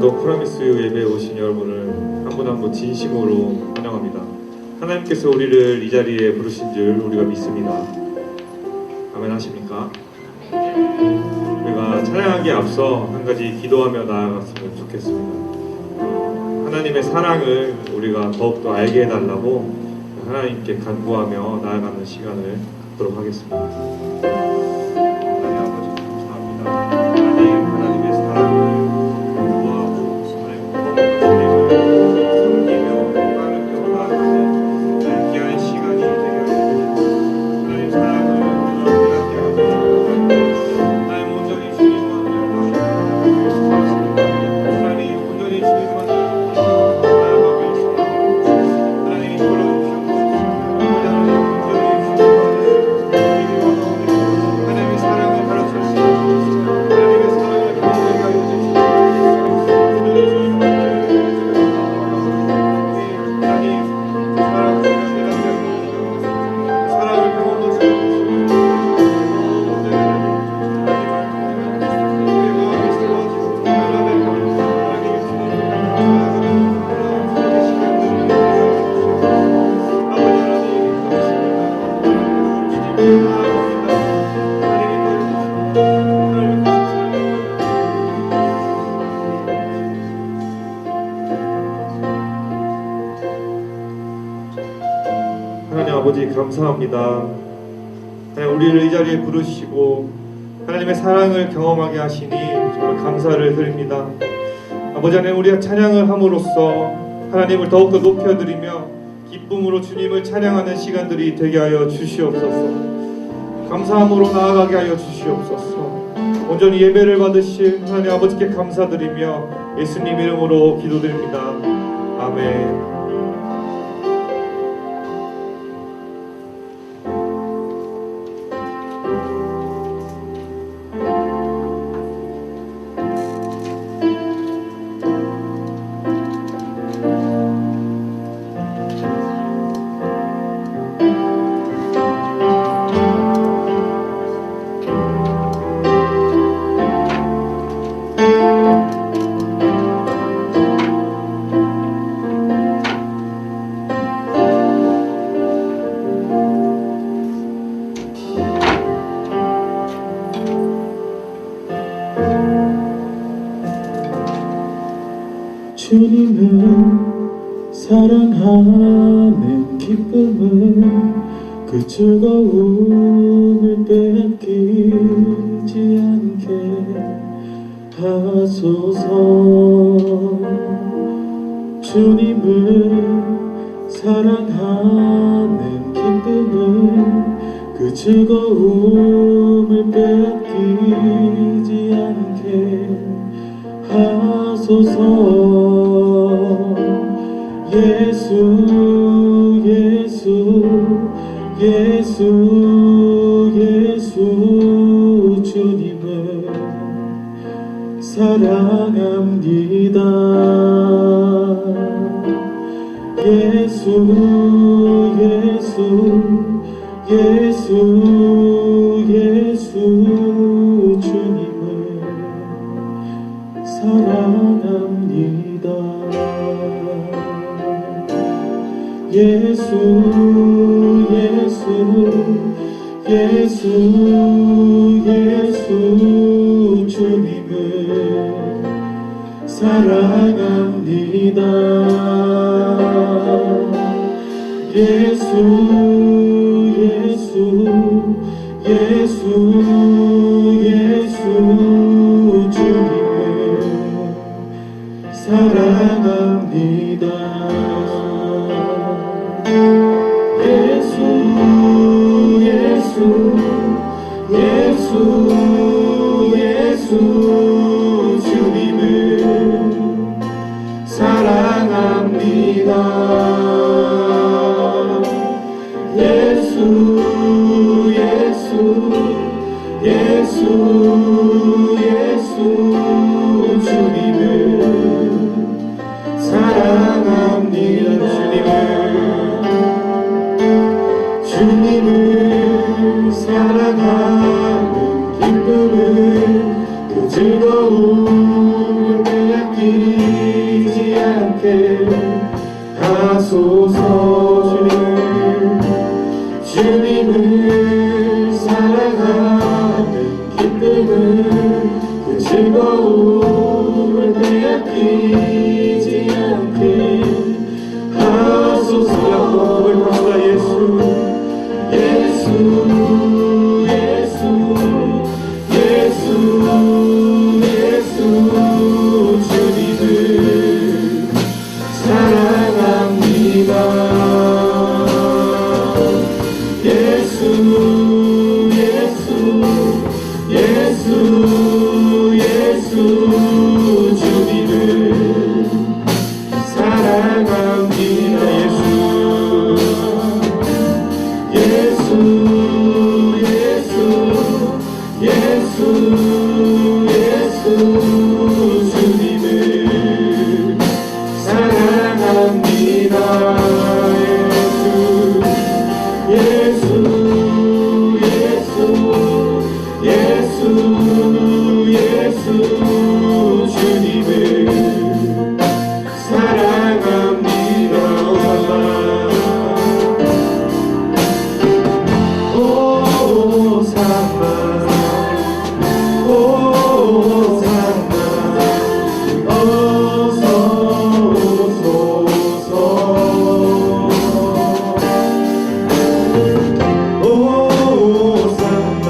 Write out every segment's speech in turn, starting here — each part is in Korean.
오늘도 프라미스 예배에 오신 여러분을 한 분 한 분 진심으로 환영합니다. 하나님께서 우리를 이 자리에 부르신 줄 우리가 믿습니다. 아멘 하십니까? 우리가 찬양하기에 앞서 한 가지 기도하며 나아갔으면 좋겠습니다. 하나님의 사랑을 우리가 더욱더 알게 해달라고 하나님께 간구하며 나아가는 시간을 갖도록 하겠습니다. 하나님 아버지 감사합니다. 하나님의 사랑을 구하고 섬기며 나아가는 귀한 시간이 되게 하옵소서. 하나님 사랑을 온전히 하게 하옵소서. 하나님 온전히 주님만 영광하옵소서. 하나님 온전히 주님만 나아가고 있습니다. 하나님 걸어주시옵소서. 하나님의 사랑을 가르쳐 주시옵소서. 하나님의 사랑을 경험하게 하여 주시옵소서. 사랑을 경험하시옵소서. 하나님 아버지 감사합니다. 하나님 우리를 이 자리에 부르시고 하나님의 사랑을 경험하게 하시니 정말 감사를 드립니다. 아버지 하나님 우리가 찬양을 함으로써 하나님을 더욱더 높여드리며 기쁨으로 주님을 찬양하는 시간들이 되게 하여 주시옵소서. 감사함으로 나아가게 하여 주시옵소서. 온전히 예배를 받으실 하나님 아버지께 감사드리며 예수님 이름으로 기도드립니다. 아멘. 주님을 사랑하는 기쁨을 그 즐거움을 빼앗기지 않게 하소서. 주님을 사랑하는 기쁨을 그 즐거움을 빼앗기지 않게 하소서. 예수 예수 예수 예수 주님을 사랑합니다. 예수 예수 예수 예수 주님을 사랑합니다. 예수 예수 예수 예수 주님을 사랑합니다. 예수 예수 예수 예수 주님을 사랑합니다. 예수 예수 예수 예수 주님을 사랑합니다. 예수 예수 예수 예수 주님을 사랑합니다. 주님을 사랑하는 기쁨을 그 즐거움을 빼앗기 하소서. 주님을 사랑하는 기쁨을 그 즐거움을 빼앗기지 않게 하소서. 고백합시다. 예수 예수 예수 예수 예수 주님을 사랑합니다. 예수 예수 예수 예수 주님을 사랑합니다. 예수 예수 예수 예수 주님을 사랑합니다. 예수 예수 예수 예수 주님을 사랑합니다. 오산나 오산나 어서 오소서. 오산나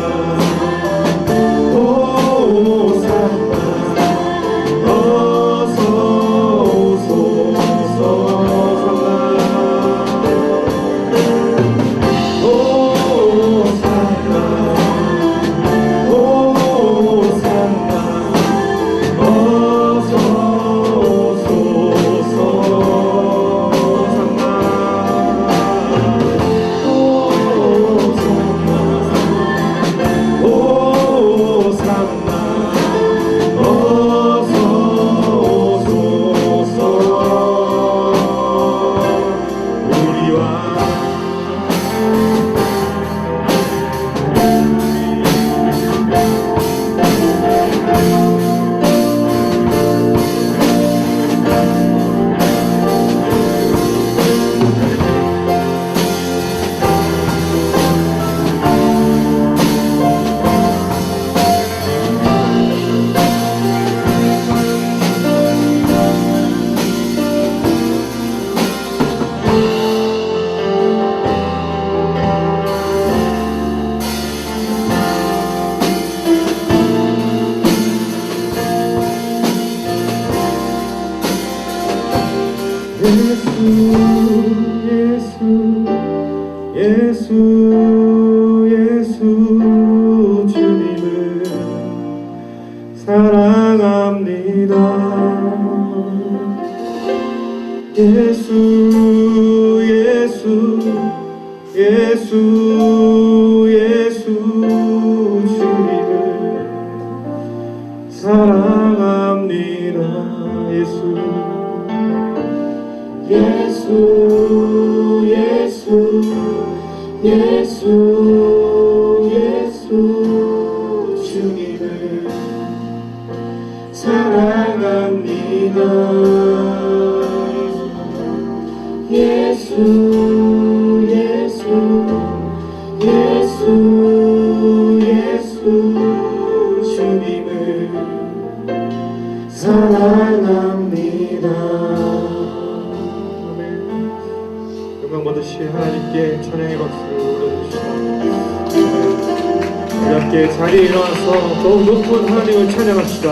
오산나 어서 오소서. 오산나 오산나 어서 오소서. 오산나 어서 오소서. 우리와 예수 예수 주님을 사랑합니다. 예수 예수 예수 예수 주님을 사랑합니다. 예수 예수 예수 예수 예수 주님을 사랑합니다. 예수 예수 예수 예수 주님을 사랑합니다. 영광 받으시 하나님께 찬양의 박수를 올려주시다. 우리 함께 자리에 일어나서 더욱 높은 하나님을 찬양합시다.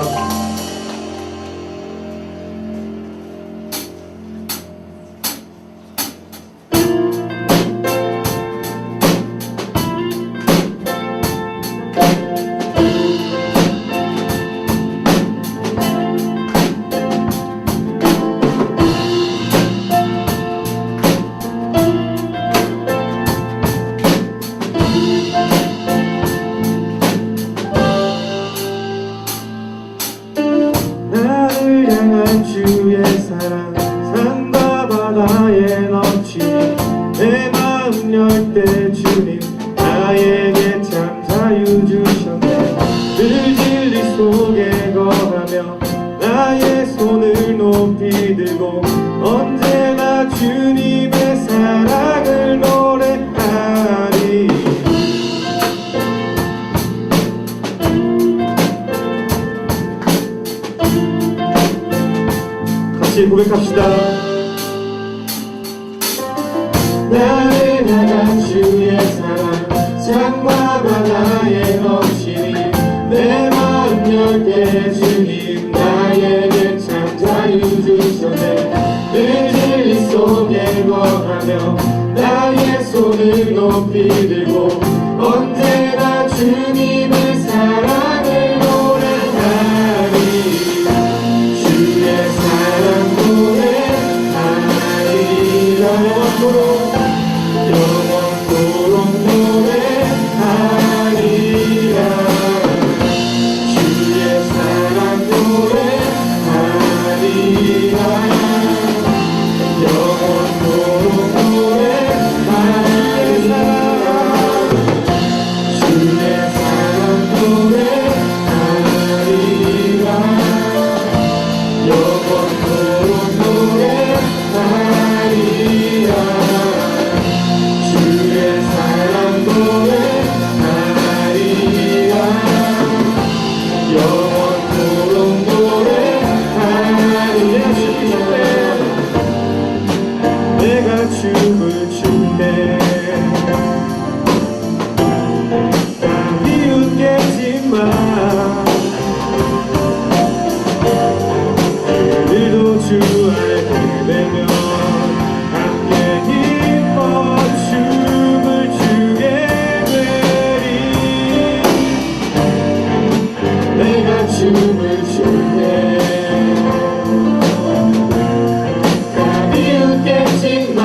주의 사랑 산과 바다에 넘치니 내 마음 열 때 주님 나에게 참 자유 주셨네. 늘 진리 속에 거하며 나의 손을 높이 들고 언제나 주님의 사랑을 노래하리. 같이 고백합시다. 나를 향한 주의 사랑 창과 바다에 넘치니 내 마음 열게 주님 나에게 참 자유 주셨네. 늘 진리 속에 거하며 나의 손을 높이 들고 언제나 주님의 사랑을 노래하리. 주의 사랑 노래하리라. 영원토록 노래하리라. 주의 사랑 노래하리라. 영원토록 노래하리라. 주의 사랑 노래하리라. 영원토록 노래하리라. 주의 사랑 노래하리라. 영원토록 노래하리라. 내가 춤을 춘대 비웃겠지만 그들도 주 알게 되면 함께 기뻐 춤을 추게 되리. 내가 춤을 춘대 다 비웃겠지만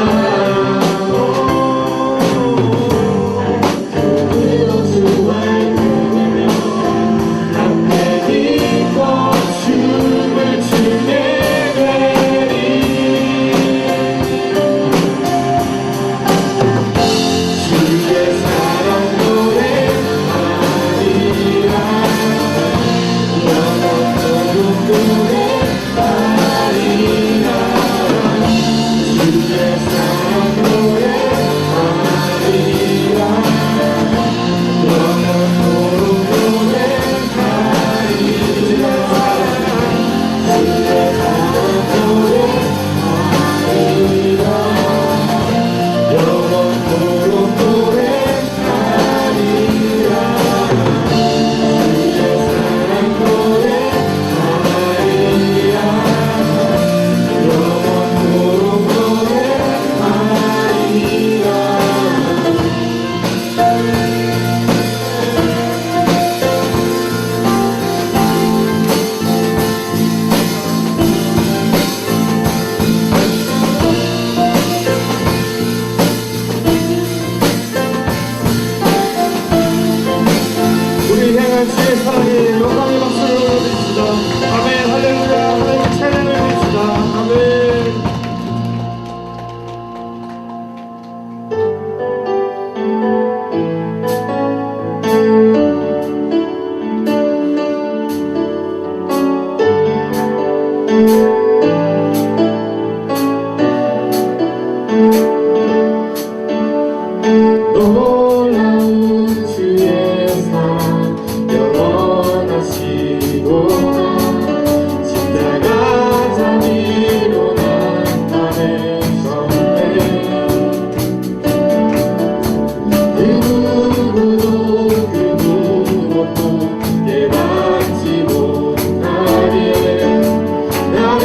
그들도 주 알게 되면 함께 기뻐 춤을 추게 되리. 주의 사랑 노래하리라. 영원토록 노래하리라. 주의 사랑 노래하리라. 영원토록 노래하리라. 주의 사랑 노래하리라. 영원토록 노래하리라. 주의 사랑 노래하리라. 영원토록 노래하리라. 우리 향한 주의 사랑에 영광의 박수를 올려드립시다. 아멘. 할렐루야. 하나님의 찬양을 드립시다. 아멘. 놀라운 주의 사랑 영원하시고 십자가 자비로 나타내셨네. 그 누구도 그 무엇도 깨닫지 못하게 나를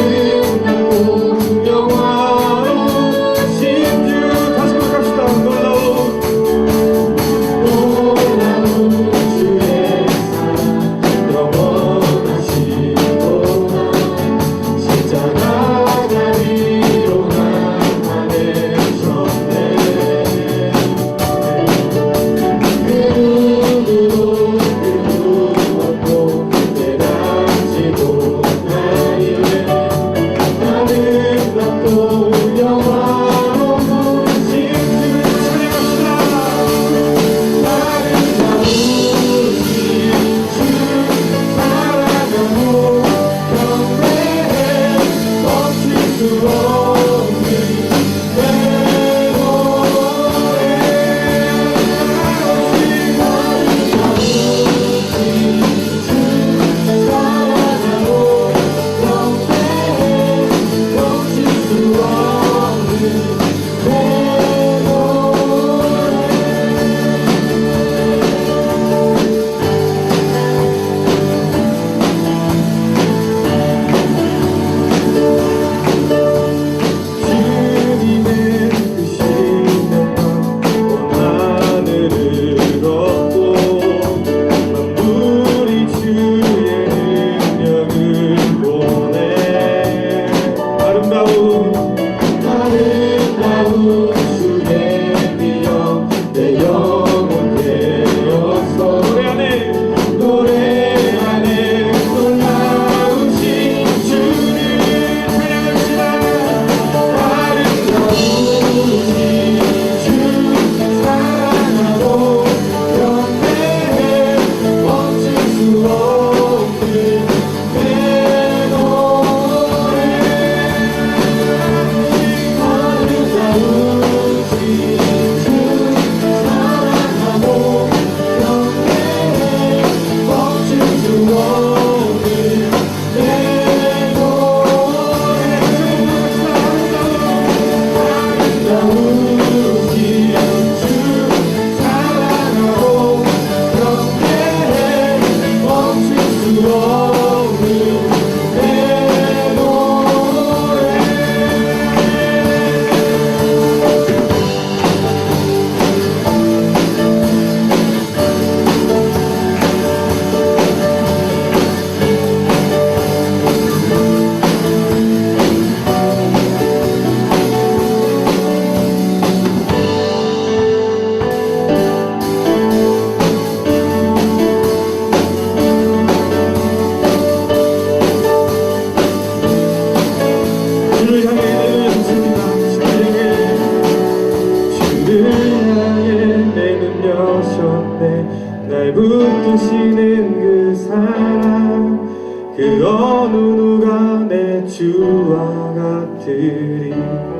그 어느 누가 내 주와 같으리.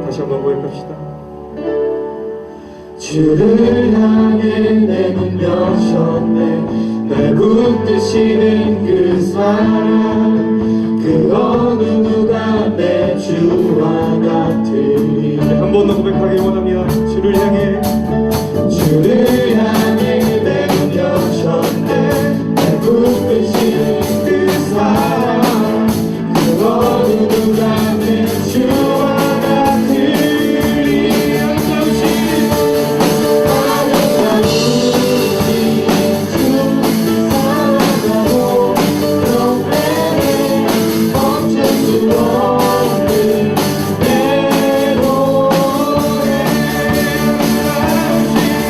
다시 한번 고백합시다. 주를 향해 내 문 여셨네. 날 붙드시는 그 사랑, 그 어느 누가 내 주와 같으리. 한 번 더 고백하기 원합니다. 주를 향해 주를 향해 내 문 여셨네. 날 붙드시는 그 사랑, 그 어느 누가 내 주와 같으리. 아름다운 우리 주 사랑하고 영원히 멈출 수 없는 내 노래.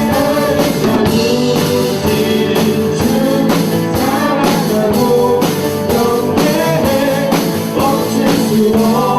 아름다운 우리 주 사랑하고 영원히 멈출 수 없는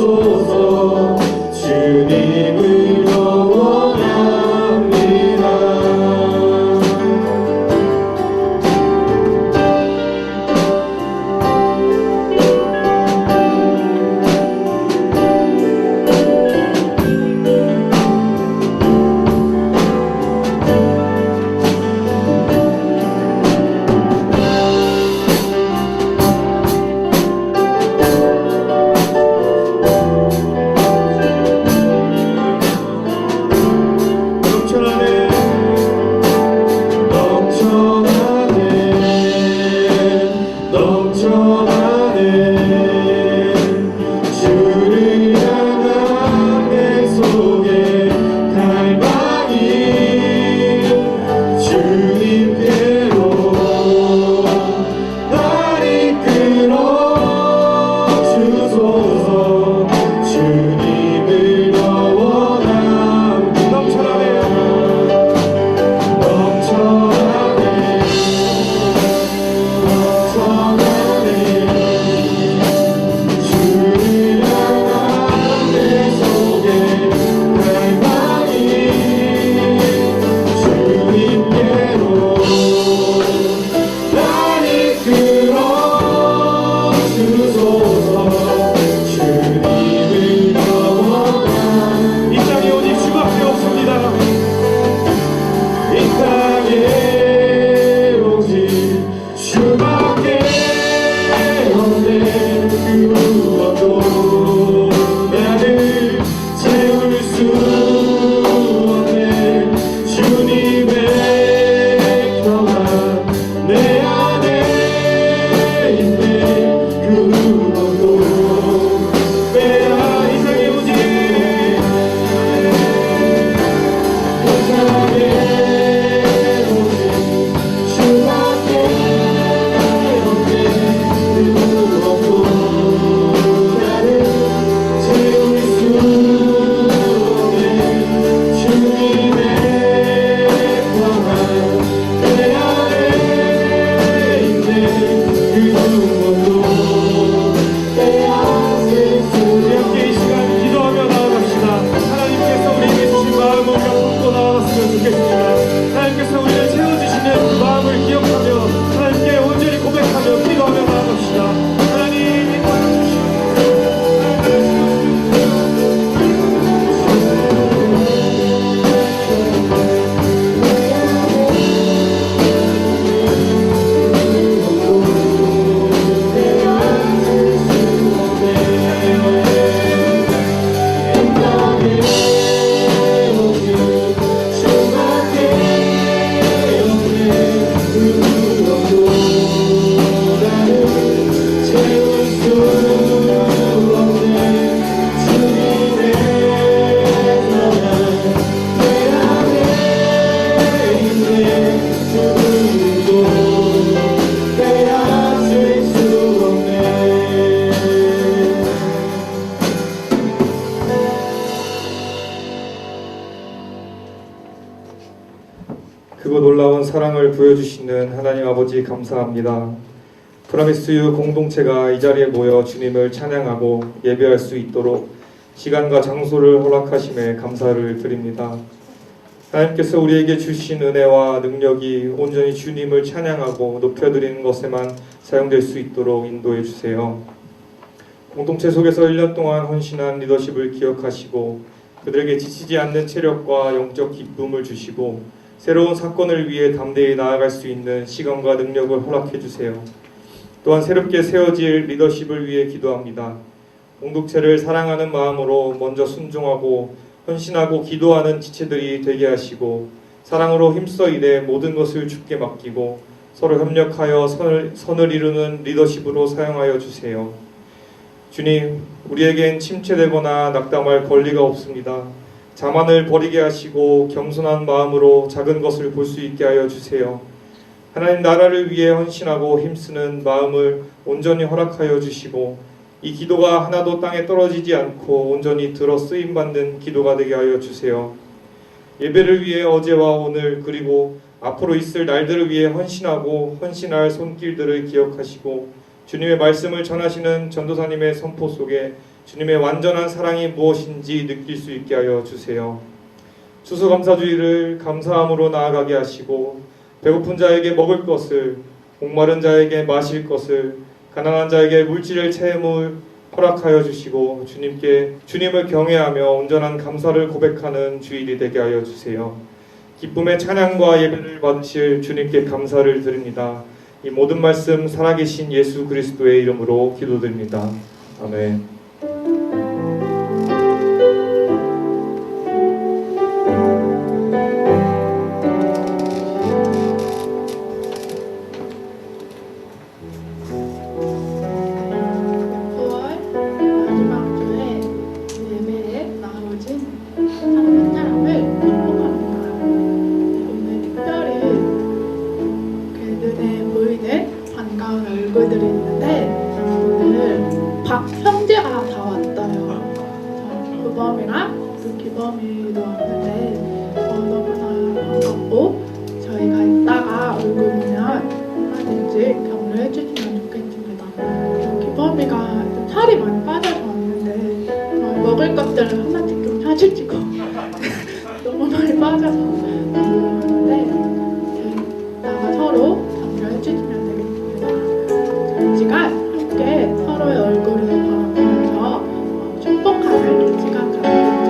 주소서. 주님을 원합니다. 크고 놀라운 사랑을 보여주시는 하나님 아버지 감사합니다. 프라미스유 공동체가 이 자리에 모여 주님을 찬양하고 예배할 수 있도록 시간과 장소를 허락하심에 감사를 드립니다. 하나님께서 우리에게 주신 은혜와 능력이 온전히 주님을 찬양하고 높여드리는 것에만 사용될 수 있도록 인도해 주세요. 공동체 속에서 1년 동안 헌신한 리더십을 기억하시고 그들에게 지치지 않는 체력과 영적 기쁨을 주시고 새로운 사건을 위해 담대히 나아갈 수 있는 시간과 능력을 허락해 주세요. 또한 새롭게 세워질 리더십을 위해 기도합니다. 공동체를 사랑하는 마음으로 먼저 순종하고 헌신하고 기도하는 지체들이 되게 하시고 사랑으로 힘써 일해 모든 것을 주께 맡기고 서로 협력하여 선을 이루는 리더십으로 사용하여 주세요. 주님, 우리에겐 침체되거나 낙담할 권리가 없습니다. 자만을 버리게 하시고 겸손한 마음으로 작은 것을 볼 수 있게 하여 주세요. 하나님 나라를 위해 헌신하고 힘쓰는 마음을 온전히 허락하여 주시고 이 기도가 하나도 땅에 떨어지지 않고 온전히 들어 쓰임받는 기도가 되게 하여 주세요. 예배를 위해 어제와 오늘 그리고 앞으로 있을 날들을 위해 헌신하고 헌신할 손길들을 기억하시고 주님의 말씀을 전하시는 전도사님의 선포 속에 주님의 완전한 사랑이 무엇인지 느낄 수 있게 하여 주세요. 추수감사주의를 감사함으로 나아가게 하시고 배고픈 자에게 먹을 것을, 목마른 자에게 마실 것을, 가난한 자에게 물질의 채움을 허락하여 주시고 주님을 경외하며 온전한 감사를 고백하는 주일이 되게 하여 주세요. 기쁨의 찬양과 예배를 받으실 주님께 감사를 드립니다. 이 모든 말씀 살아계신 예수 그리스도의 이름으로 기도드립니다. 아멘. 9월 마지막 주에 예배에 나오신 사람 한 사람을 축복합니다. 오늘 특별히 눈에 보이는 반가운 얼굴들이 있는데 오늘 박형제가 다 왔어요. 구범이랑 또 기범이도 왔는데 너무나 반갑고 저희가 이따가 얼굴 보면 얼마든지 격려해 주시면 좋겠습니다. 기범이가 좀 살이 많이 빠져서 왔는데 먹을 것들을 하나씩 좀 사주시고 너무 많이 빠져서 그러는데 이따가 서로 격려해 주시면 되겠습니다. 잠시간 함께 서로의 얼굴을 바라보면서 축복하는 시간 가져보겠습니다.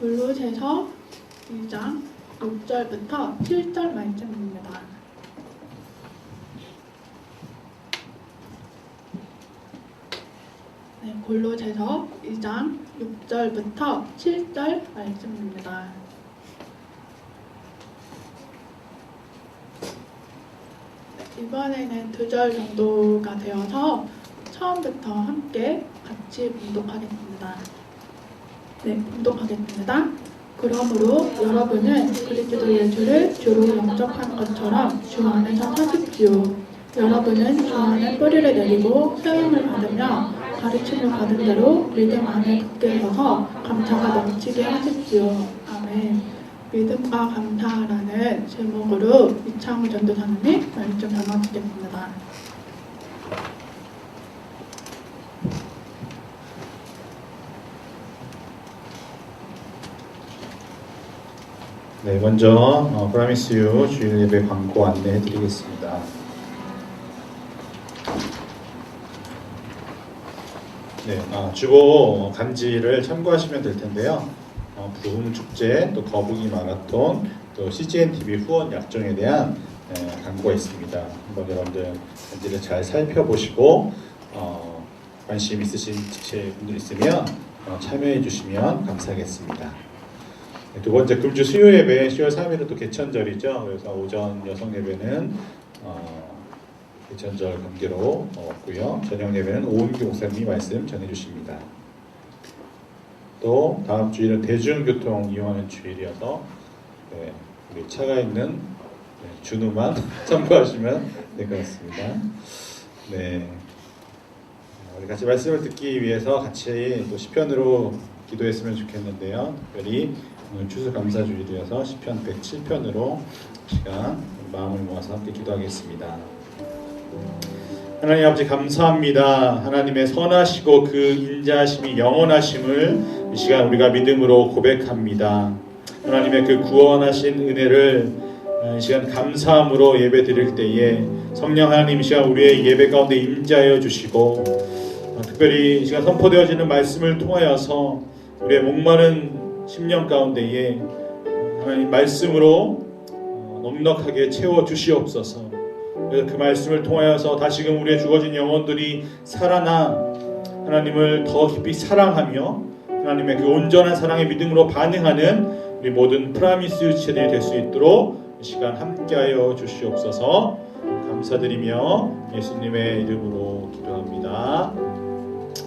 골로새서 2장 6절부터 7절 말씀입니다. 네, 골로새서 2장 6절부터 7절 말씀입니다. 네, 이번에는 2절 정도가 되어서 처음부터 함께 같이 봉독하겠습니다. 네, 봉독하겠습니다. 그러므로 여러분은 그리스도 예수를 주로 영접한 것처럼 주 안에서 사십시오. 여러분은 주 안에 뿌리를 내리고 세움을 받으며 가르침을 받은 대로 믿음 안에 굳게 서서 감사가 넘치게 하십시오. 아멘. 믿음과 감사라는 제목으로 이창우 전도사님이 말씀 나눠주겠습니다. 네, 먼저 프라미스 유 주일 예배 광고 안내해 드리겠습니다. 네, 주보 간지를 참고하시면 될 텐데요. 부흥 축제, 또 거북이 마라톤, 또 CGN TV 후원 약정에 대한 광고가 있습니다. 한번 여러분들 간지를 잘 살펴보시고 관심 있으신 분들 있으면 참여해 주시면 감사하겠습니다. 두 번째 금주 수요 예배 10월 3일은 또 개천절이죠. 그래서 오전 여성 예배는 개천절 관계로 없고요. 저녁 예배는 오은규 목사님이 말씀 전해 주십니다. 또 다음 주일은 대중교통 이용하는 주일이어서 우리 차가 있는 준우만 참고하시면 될 것 같습니다. 네, 우리 같이 말씀을 듣기 위해서 같이 또 시편으로 기도했으면 좋겠는데요. 특별히 오늘 추수감사주일이어서 시편 107편으로 시간 마음을 모아서 함께 기도하겠습니다. 하나님 아버지 감사합니다. 하나님의 선하시고 그 인자하심이 영원하심을 이 시간 우리가 믿음으로 고백합니다. 하나님의 그 구원하신 은혜를 이 시간 감사함으로 예배 드릴 때에 성령 하나님 이 시간 우리의 예배 가운데 임재하여 주시고 특별히 이 시간 선포되어지는 말씀을 통하여서 우리의 목마른 심령 가운데에 하나님 말씀으로 넉넉하게 채워 주시옵소서. 그래서 그 말씀을 통하여서 다시금 우리의 죽어진 영혼들이 살아나 하나님을 더 깊이 사랑하며 하나님의 그 온전한 사랑의 믿음으로 반응하는 우리 모든 프라미스 유치들이 될 수 있도록 이 시간 함께하여 주시옵소서. 감사드리며 예수님의 이름으로 기도합니다.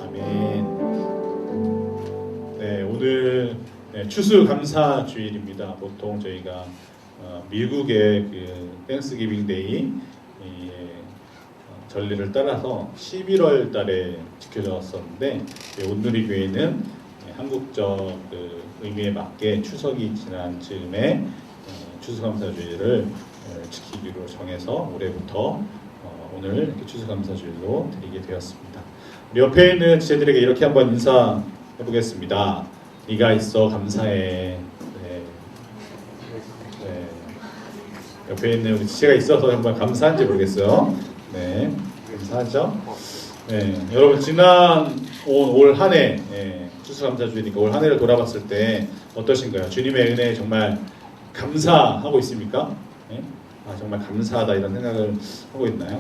아멘. 네, 오늘 추수감사 주일입니다. 보통 저희가 미국의 그 땡스기빙 데이 전례를 따라서 11월 달에 지켜졌었는데 온누리 교회는 한국적 그 의미에 맞게 추석이 지난 즈음에 추수감사주일을 지키기로 정해서 올해부터 오늘 이렇게 추수감사주일로 드리게 되었습니다. 우리 옆에 있는 지체들에게 이렇게 한번 인사해 보겠습니다. 네가 있어 감사해. 네. 옆에 있는 우리 지체가 있어서 정말 감사한지 모르겠어요. 네, 감사하죠. 네, 여러분 지난 올 한 해 추수감사주일이니까 올 한 해를 돌아봤을 때 어떠신가요? 주님의 은혜에 정말 감사하고 있습니까? 네? 정말 감사하다 이런 생각을 하고 있나요?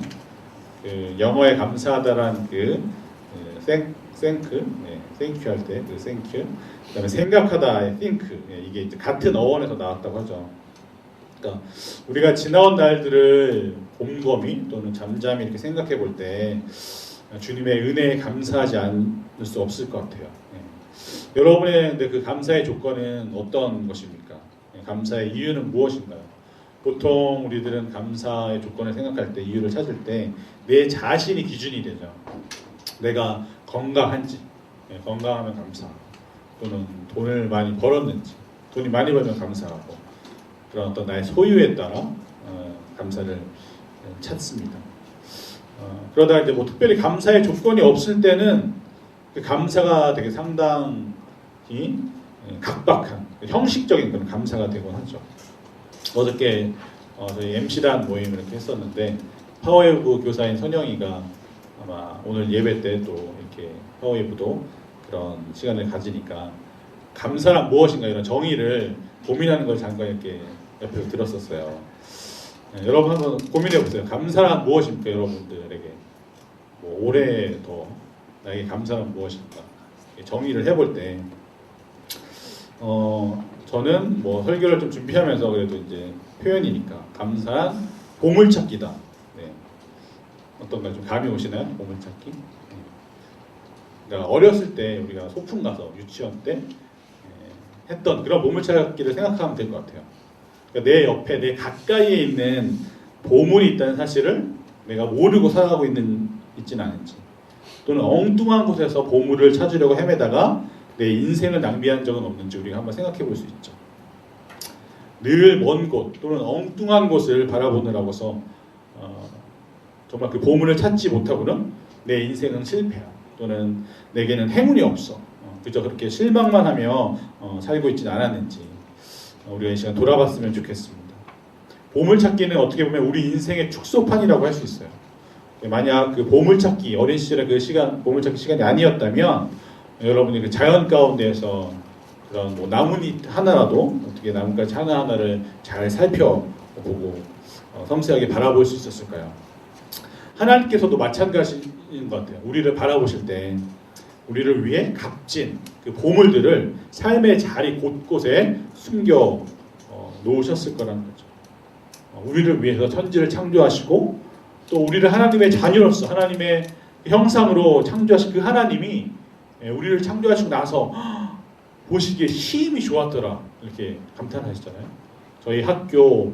그 영어에 감사하다란 thank 할 때 그 thank, 그다음에 생각하다의 think, 이게 이제 같은 어원에서 나왔다고 하죠. 그러니까 우리가 지나온 날들을 곰곰이 또는 잠잠히 이렇게 생각해 볼 때 주님의 은혜에 감사하지 않을 수 없을 것 같아요. 여러분의 근데 그 감사의 조건은 어떤 것입니까? 감사의 이유는 무엇인가요? 보통 우리들은 감사의 조건을 생각할 때 이유를 찾을 때 내 자신이 기준이 되죠. 내가 건강한지, 건강하면 감사하고, 또는 돈을 많이 벌었는지, 돈이 많이 벌면 감사하고, 그런 어떤 나의 소유에 따라 감사를 찾습니다. 그러다 이제 뭐 특별히 감사의 조건이 없을 때는 그 감사가 되게 상당히 각박한 형식적인 그런 감사가 되곤 하죠. 어저께 저희 MC단 모임을 이렇게 했었는데 파워웨이브 교사인 선영이가 아마 오늘 예배 때 또 이렇게 파워웨이브도 그런 시간을 가지니까 감사란 무엇인가 이런 정의를 고민하는 걸 잠깐 이렇게 옆에서 들었었어요. 여러분 한번 고민해 보세요. 감사란 무엇입니까? 여러분들에게 뭐 올해 더 나에게 감사란 무엇일까? 정의를 해볼 때 저는 뭐 설교를 좀 준비하면서 그래도 이제 표현이니까 감사한 보물찾기다. 네. 어떤가 좀 감이 오시나요? 보물찾기? 그러니까 어렸을 때 우리가 소풍 가서 유치원 때 했던 그런 보물찾기를 생각하면 될 것 같아요. 그러니까 내 옆에 내 가까이에 있는 보물이 있다는 사실을 내가 모르고 살아가고 있지는 않은지, 또는 엉뚱한 곳에서 보물을 찾으려고 헤매다가 내 인생을 낭비한 적은 없는지 우리가 한번 생각해 볼 수 있죠. 늘 먼 곳 또는 엉뚱한 곳을 바라보느라고서 정말 그 보물을 찾지 못하고는 내 인생은 실패야, 또는 내게는 행운이 없어, 그저 그렇게 실망만 하며 살고 있지는 않았는지 우리가 이 시간 돌아봤으면 좋겠습니다. 보물찾기는 어떻게 보면 우리 인생의 축소판이라고 할 수 있어요. 만약 그 보물찾기 어린 시절의 그 시간 보물찾기 시간이 아니었다면 여러분이 그 자연 가운데에서 그런 뭐 나뭇잎 하나라도 어떻게 나뭇가지 하나하나를 잘 살펴보고 섬세하게 바라볼 수 있었을까요? 하나님께서도 마찬가지인 것 같아요. 우리를 바라보실 때 우리를 위해 값진 그 보물들을 삶의 자리 곳곳에 숨겨 놓으셨을 거라는 거죠. 우리를 위해서 천지를 창조하시고 또 우리를 하나님의 자녀로서 하나님의 형상으로 창조하신 그 하나님이 우리를 창조하시고 나서 보시기에 힘이 좋았더라 이렇게 감탄하시잖아요. 저희 학교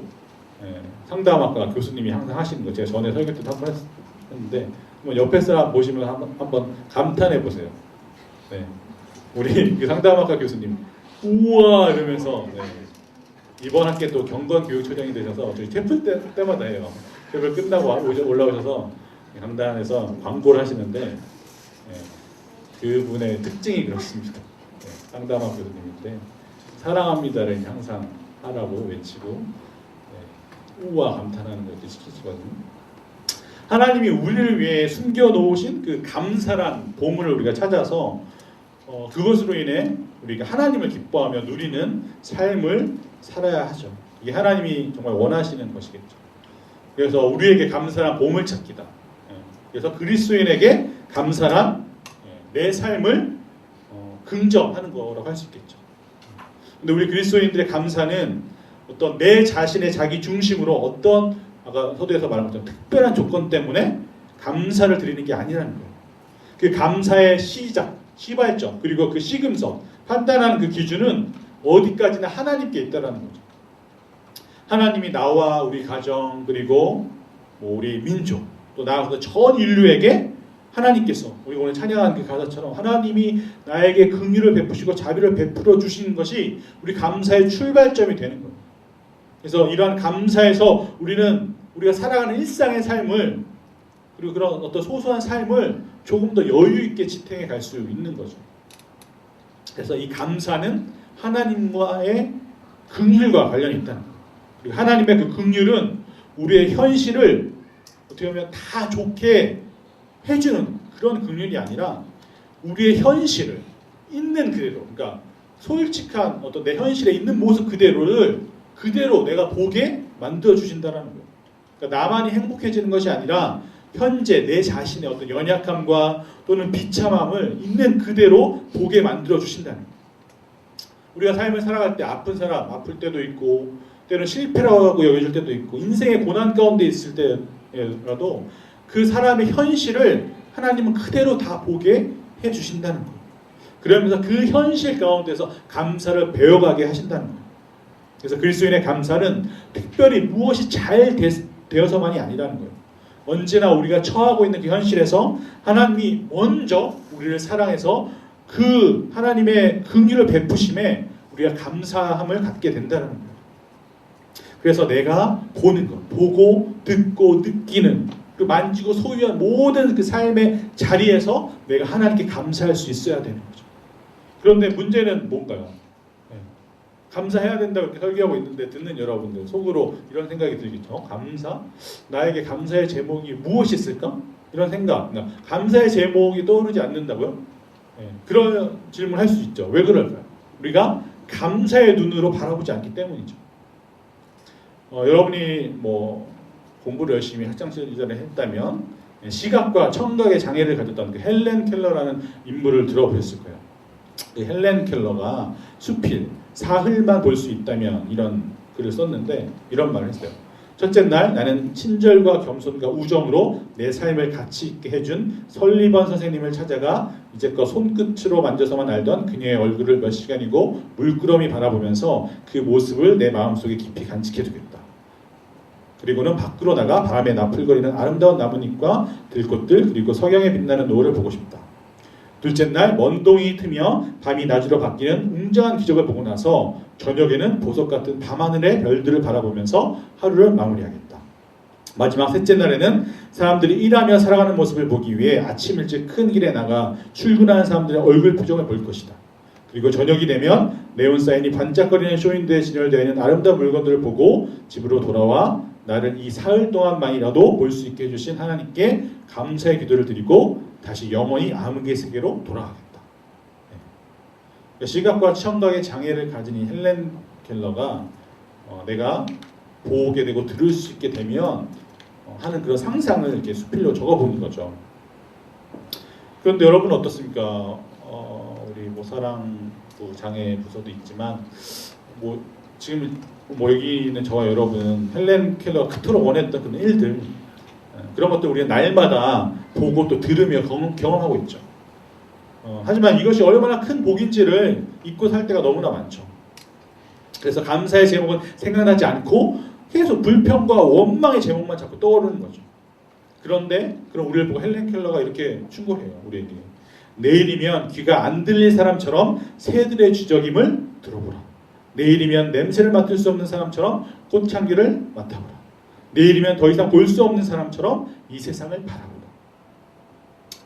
상담학과 교수님이 항상 하시는 거 제가 전에 설교 때도 한번 했는데 옆에 사람 보시면 한번 감탄해 보세요. 네. 우리 그 상담학과 교수님 우와 이러면서 이번 학기 또 경건교육처장이 되셔서 저희 TEFL 때마다 해요. TEFL 끝나고 올라오셔서 강단에서 광고를 하시는데 그분의 특징이 그렇습니다. 쌍담아 교수님인데 사랑합니다를 항상 하라고 외치고 우와 감탄하는 것도 시키시거든요. 하나님이 우리를 위해 숨겨놓으신 그 감사란 보물을 우리가 찾아서 그것으로 인해 우리가 하나님을 기뻐하며 누리는 삶을 살아야 하죠. 이게 하나님이 정말 원하시는 것이겠죠. 그래서 우리에게 감사란 보물찾기다. 그래서 그리스도인에게 감사란 내 삶을 긍정하는 거라고 할 수 있겠죠. 근데 우리 그리스도인들의 감사는 어떤 내 자신의 자기 중심으로 어떤 아까 서두에서 말한 것처럼 특별한 조건 때문에 감사를 드리는 게 아니라는 거예요. 그 감사의 시작, 시발점, 그리고 그 시금석, 판단하는 그 기준은 어디까지나 하나님께 있다라는 거죠. 하나님이 나와 우리 가정 그리고 우리 민족 또 나아가서 전 인류에게 하나님께서 우리 오늘 찬양한 그 가사처럼 하나님이 나에게 긍휼을 베푸시고 자비를 베풀어 주시는 것이 우리 감사의 출발점이 되는 거예요. 그래서 이러한 감사에서 우리가 살아가는 일상의 삶을 그리고 그런 어떤 소소한 삶을 조금 더 여유 있게 지탱해 갈 수 있는 거죠. 그래서 이 감사는 하나님과의 긍휼과 관련이 있다는 거예요. 그리고 하나님의 그 긍휼은 우리의 현실을 어떻게 보면 다 좋게 해주는 그런 긍휼이 아니라 우리의 현실을 있는 그대로, 그러니까 솔직한 어떤 내 현실에 있는 모습 그대로 내가 보게 만들어 주신다는 거예요. 그러니까 나만이 행복해지는 것이 아니라 현재 내 자신의 어떤 연약함과 또는 비참함을 있는 그대로 보게 만들어 주신다는 거예요. 우리가 삶을 살아갈 때 아픈 사람 아플 때도 있고 때로는 실패라고 여겨질 때도 있고 인생의 고난 가운데 있을 때라도 그 사람의 현실을 하나님은 그대로 다 보게 해주신다는 거예요. 그러면서 그 현실 가운데서 감사를 배워가게 하신다는 거예요. 그래서 그리스도인의 감사는 특별히 무엇이 잘 되어서만이 아니라는 거예요. 언제나 우리가 처하고 있는 그 현실에서 하나님이 먼저 우리를 사랑해서 그 하나님의 긍휼을 베푸심에 우리가 감사함을 갖게 된다는 거예요. 그래서 내가 보는 것, 보고 듣고 느끼는 그 만지고 소유한 모든 그 삶의 자리에서 내가 하나님께 감사할 수 있어야 되는 거죠. 그런데 문제는 뭔가요? 감사해야 된다고 이렇게 설교하고 있는데 듣는 여러분들 속으로 이런 생각이 들겠죠. 감사? 나에게 감사의 제목이 무엇이 있을까? 이런 생각. 감사의 제목이 떠오르지 않는다고요? 그런 질문을 할 수 있죠. 왜 그럴까요? 우리가 감사의 눈으로 바라보지 않기 때문이죠. 여러분이 공부를 열심히 학창시절 이전에 했다면 시각과 청각의 장애를 가졌던 그 헬렌 켈러라는 인물을 들어보셨을 거예요. 그 헬렌 켈러가 수필, 사흘만 볼 수 있다면 이런 글을 썼는데 이런 말을 했어요. 첫째 날 나는 친절과 겸손과 우정으로 내 삶을 가치 있게 해준 설리번 선생님을 찾아가 이제껏 손끝으로 만져서만 알던 그녀의 얼굴을 몇 시간이고 물끄러미 바라보면서 그 모습을 내 마음속에 깊이 간직해두겠다. 그리고는 밖으로 나가 바람에 나풀거리는 아름다운 나뭇잎과 들꽃들 그리고 석양에 빛나는 노을을 보고 싶다. 둘째 날 먼동이 트며 밤이 낮으로 바뀌는 웅장한 기적을 보고 나서 저녁에는 보석 같은 밤하늘의 별들을 바라보면서 하루를 마무리하겠다. 마지막 셋째 날에는 사람들이 일하며 살아가는 모습을 보기 위해 아침 일찍 큰 길에 나가 출근하는 사람들의 얼굴 표정을 볼 것이다. 그리고 저녁이 되면 네온 사인이 반짝거리는 쇼윈도에 진열되어 있는 아름다운 물건들을 보고 집으로 돌아와 나를 이 사흘 동안만이라도 볼 수 있게 해주신 하나님께 감사의 기도를 드리고 다시 영원히 암흑의 세계로 돌아가겠다. 시각과 청각의 장애를 가진 이 헬렌 켈러가 내가 보게 되고 들을 수 있게 되면 하는 그런 상상을 이렇게 수필로 적어보는 거죠. 그런데 여러분 어떻습니까? 우리 사랑부 장애 부서도 있지만 지금 여기는 저와 여러분 헬렌 켈러가 그토록 원했던 그런 일들 그런 것들 우리가 날마다 보고 또 들으며 경험하고 있죠. 하지만 이것이 얼마나 큰 복인지를 잊고 살 때가 너무나 많죠. 그래서 감사의 제목은 생각나지 않고 계속 불평과 원망의 제목만 자꾸 떠오르는 거죠. 그런데 그럼 우리를 보고 헬렌 켈러가 이렇게 충고해요. 우리에게. 내일이면 귀가 안 들릴 사람처럼 새들의 쥐저김을 들어보라. 내일이면 냄새를 맡을 수 없는 사람처럼 꽃향기를 맡아보라. 내일이면 더 이상 볼 수 없는 사람처럼 이 세상을 바라보라.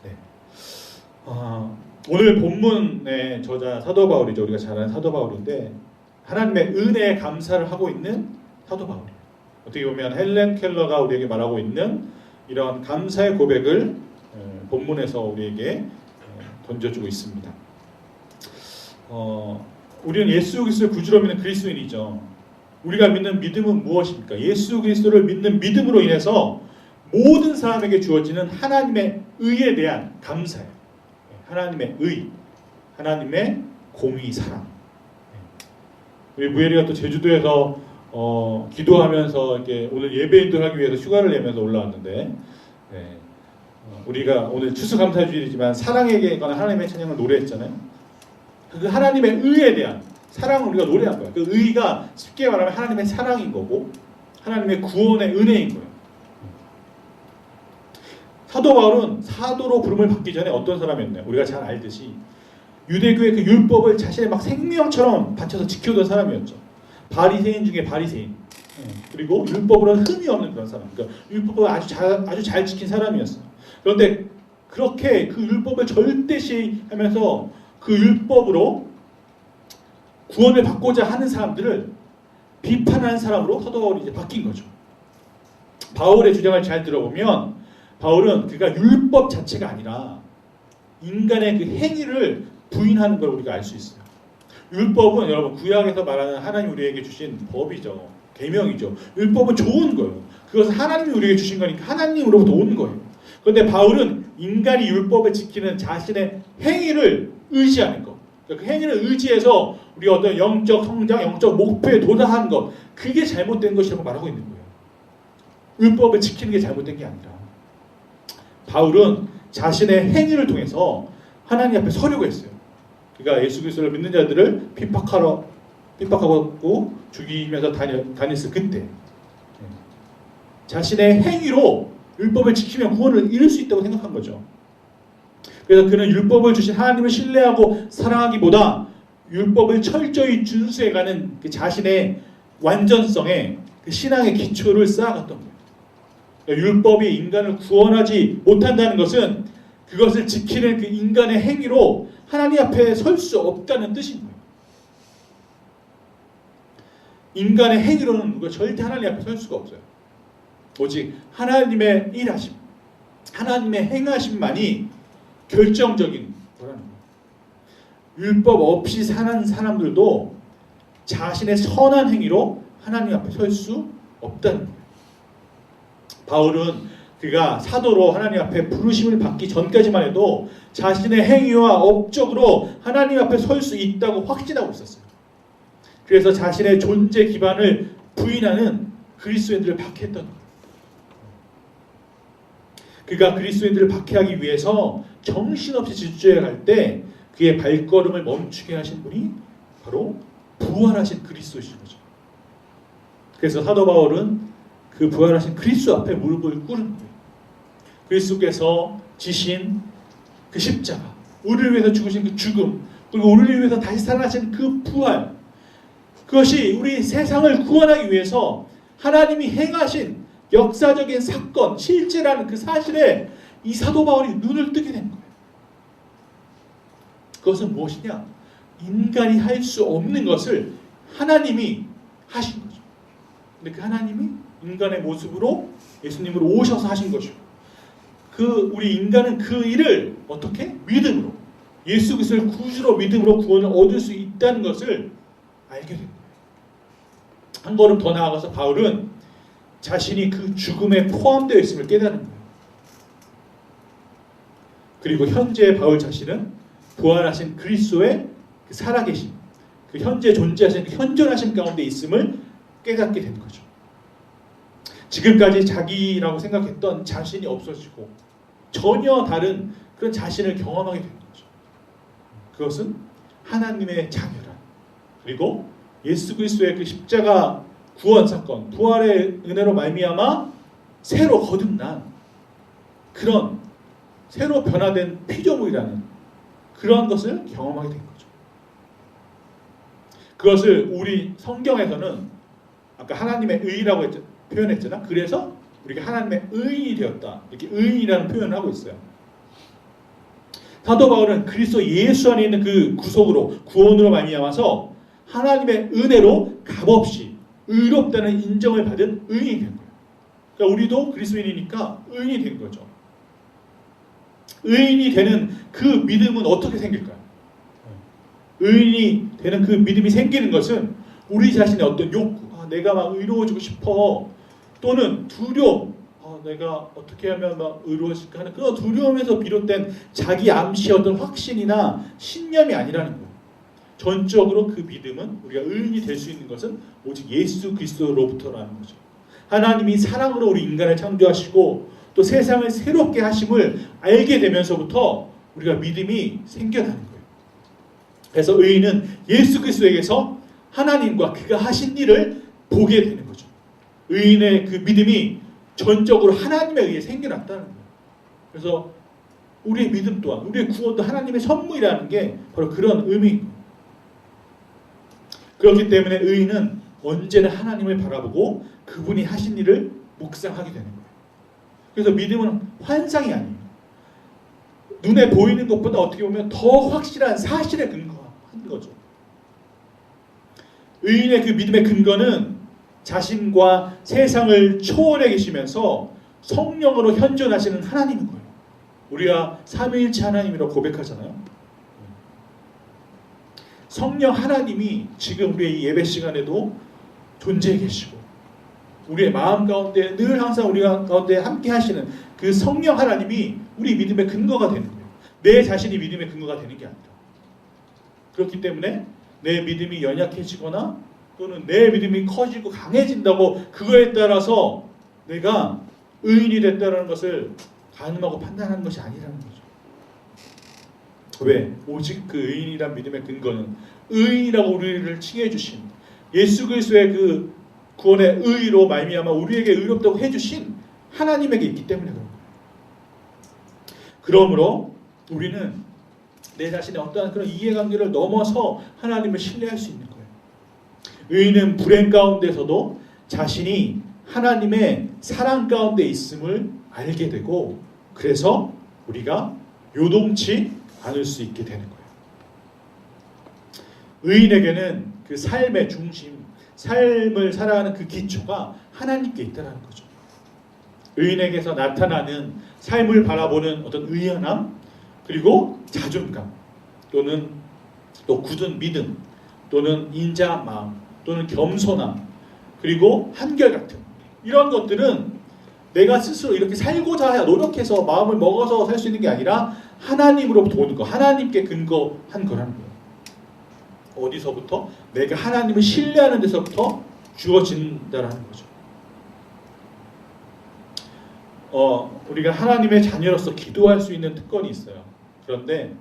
네. 오늘 본문의 저자 사도 바울이죠. 우리가 잘 아는 사도 바울인데 하나님의 은혜에 감사를 하고 있는 사도 바울이에요. 어떻게 보면 헬렌 켈러가 우리에게 말하고 있는 이런 감사의 고백을 본문에서 우리에게 던져주고 있습니다. 우리는 예수 그리스도를 구주로 믿는 그리스도인이죠. 우리가 믿는 믿음은 무엇입니까? 예수 그리스도를 믿는 믿음으로 인해서 모든 사람에게 주어지는 하나님의 의에 대한 감사예요. 하나님의 의, 하나님의 공의, 사랑. 우리 무예리가 또 제주도에서 기도하면서 이렇게 오늘 예배인들 하기 위해서 휴가를 내면서 올라왔는데, 우리가 오늘 추수감사주일이지만 사랑에게 관한 하나님의 찬양을 노래했잖아요. 그 하나님의 의에 대한 사랑을 우리가 노래한 거예요. 그 의가 쉽게 말하면 하나님의 사랑인 거고 하나님의 구원의 은혜인 거예요. 사도 바울은 사도로 부름을 받기 전에 어떤 사람이었나요? 우리가 잘 알듯이 유대교의 그 율법을 자신의 막 생명처럼 바쳐서 지켜던 사람이었죠. 바리새인 중에 바리새인. 그리고 율법으로는 흠이 없는 그런 사람. 그러니까 율법을 아주 잘 지킨 사람이었어요. 그런데 그렇게 그 율법을 절대시하면서 그 율법으로 구원을 받고자 하는 사람들을 비판하는 사람으로 사도 바울이 이제 바뀐 거죠. 바울의 주장을 잘 들어보면 바울은 그가 율법 자체가 아니라 인간의 그 행위를 부인하는 걸 우리가 알 수 있어요. 율법은 여러분 구약에서 말하는 하나님 우리에게 주신 법이죠. 계명이죠. 율법은 좋은 거예요. 그것은 하나님이 우리에게 주신 거니까 하나님으로부터 온 거예요. 그런데 바울은 인간이 율법을 지키는 자신의 행위를 의지하는 것. 그 행위를 의지해서 우리가 어떤 영적 성장, 영적 목표에 도달한 것, 그게 잘못된 것이라고 말하고 있는 거예요. 율법을 지키는 게 잘못된 게 아니라 바울은 자신의 행위를 통해서 하나님 앞에 서려고 했어요. 그러니까 예수 그리스도를 믿는 자들을 핍박하고 죽이면서 다녔을 그때 자신의 행위로 율법을 지키면 구원을 이룰 수 있다고 생각한 거죠. 그래서 그는 율법을 주신 하나님을 신뢰하고 사랑하기보다 율법을 철저히 준수해가는 그 자신의 완전성에 그 신앙의 기초를 쌓아갔던 거예요. 그러니까 율법이 인간을 구원하지 못한다는 것은 그것을 지키는 그 인간의 행위로 하나님 앞에 설 수 없다는 뜻인 거예요. 인간의 행위로는 누가 절대 하나님 앞에 설 수가 없어요. 오직 하나님의 일하심, 하나님의 행하심만이 결정적인 거라는 거예요. 율법 없이 사는 사람들도 자신의 선한 행위로 하나님 앞에 설 수 없다는 거예요. 바울은 그가 사도로 하나님 앞에 부르심을 받기 전까지만 해도 자신의 행위와 업적으로 하나님 앞에 설 수 있다고 확신하고 있었어요. 그래서 자신의 존재 기반을 부인하는 그리스도인들을 박해했던 거예요. 그가 그리스도인들을 박해하기 위해서 정신없이 질주해 갈 때 그의 발걸음을 멈추게 하신 분이 바로 부활하신 그리스도이신 거죠. 그래서 사도 바울은 그 부활하신 그리스도 앞에 무릎을 꿇은 거예요. 그리스도께서 지신 그 십자가, 우리를 위해서 죽으신 그 죽음, 그리고 우리를 위해서 다시 살아나신 그 부활, 그것이 우리 세상을 구원하기 위해서 하나님이 행하신 역사적인 사건, 실제라는 그 사실에 이 사도 바울이 눈을 뜨게 된 거예요. 그것은 무엇이냐? 인간이 할 수 없는 것을 하나님이 하신 거죠. 근데 그 하나님이 인간의 모습으로 예수님으로 오셔서 하신 것이고, 우리 인간은 그 일을 어떻게? 믿음으로, 예수 그리스도를 구주로 믿음으로 구원을 얻을 수 있다는 것을 알게 된 거예요. 한 걸음 더 나아가서 바울은 자신이 그 죽음에 포함되어 있음을 깨달은 거예요. 그리고 현재 바울 자신은 부활하신 그리스도의 그 살아계심, 그 현재 존재하신 그 현존하심 가운데 있음을 깨닫게 된 거죠. 지금까지 자기라고 생각했던 자신이 없어지고 전혀 다른 그런 자신을 경험하게 된 거죠. 그것은 하나님의 자녀라, 그리고 예수 그리스도의 그 십자가 구원 사건, 부활의 은혜로 말미암아 새로 거듭난 그런 새로 변화된 피조물이라는 그런 것을 경험하게 된 거죠. 그것을 우리 성경에서는 아까 하나님의 의라고 표현했잖아. 그래서 우리가 하나님의 의인이 되었다, 이렇게 의인이라는 표현을 하고 있어요. 사도 바울은 그리스도 예수 안에 있는 그 구속으로 구원으로 말미암아서 하나님의 은혜로 값없이 의롭다는 인정을 받은 의인이 된 거예요. 그러니까 우리도 그리스도인이니까 의인이 된 거죠. 의인이 되는 그 믿음은 어떻게 생길까요? 의인이 되는 그 믿음이 생기는 것은 우리 자신의 어떤 욕구, 내가 막 의로워지고 싶어, 또는 두려움, 내가 어떻게 하면 막 의로워질까 하는 그런 두려움에서 비롯된 자기 암시의 어떤 확신이나 신념이 아니라는 거예요. 전적으로 그 믿음은 우리가 의인이 될 수 있는 것은 오직 예수 그리스도로부터라는 거죠. 하나님이 사랑으로 우리 인간을 창조하시고 또 세상을 새롭게 하심을 알게 되면서부터 우리가 믿음이 생겨나는 거예요. 그래서 의인은 예수 그리스도에게서 하나님과 그가 하신 일을 보게 되는 거죠. 의인의 그 믿음이 전적으로 하나님에 의해 생겨났다는 거예요. 그래서 우리의 믿음 또한, 우리의 구원도 하나님의 선물이라는 게 바로 그런 의미입니다. 그렇기 때문에 의인은 언제나 하나님을 바라보고 그분이 하신 일을 묵상하게 되는 거예요. 그래서 믿음은 환상이 아니에요. 눈에 보이는 것보다 어떻게 보면 더 확실한 사실에 근거한 거죠. 의인의 그 믿음의 근거는 자신과 세상을 초월해 계시면서 성령으로 현존하시는 하나님인 거예요. 우리가 삼위일체 하나님이라고 고백하잖아요. 성령 하나님이 지금 우리의 예배 시간에도 존재해 계시고 우리의 마음 가운데 늘 항상 우리가 가운데 함께 하시는 그 성령 하나님이 우리 믿음의 근거가 되는 거예요. 내 자신이 믿음의 근거가 되는 게 아니라. 그렇기 때문에 내 믿음이 연약해지거나 또는 내 믿음이 커지고 강해진다고 그거에 따라서 내가 의인이 됐다는 것을 가늠하고 판단하는 것이 아니라는 거죠. 왜? 오직 그 의인이란 믿음의 근거는 의인이라고 우리를 칭해 주신 예수 그리스도의 그 구원의 의로 말미암아 우리에게 의롭다고 해주신 하나님에게 있기 때문에 그런 거예요. 그러므로 우리는 내 자신의 어떠한 그런 이해관계를 넘어서 하나님을 신뢰할 수 있는 거예요. 의인은 불행 가운데서도 자신이 하나님의 사랑 가운데 있음을 알게 되고 그래서 우리가 요동치 않을 수 있게 되는 거예요. 의인에게는 그 삶의 중심, 삶을 살아가는 그 기초가 하나님께 있다는 거죠. 의인에게서 나타나는 삶을 바라보는 어떤 의연함, 그리고 자존감, 또는 또 굳은 믿음, 또는 인자한 마음, 또는 겸손함, 그리고 한결같음, 이런 것들은 내가 스스로 이렇게 살고자 노력해서 마음을 먹어서 살 수 있는 게 아니라 하나님으로부터 오는 거, 하나님께 근거한 거라는 거예요. 어디서부터? 내가 하나님을 신뢰하는 데서부터 주어진다라는 거죠. 우리가 하나님의 자녀로서 기도할 수 있는 특권이 있어요. 그런데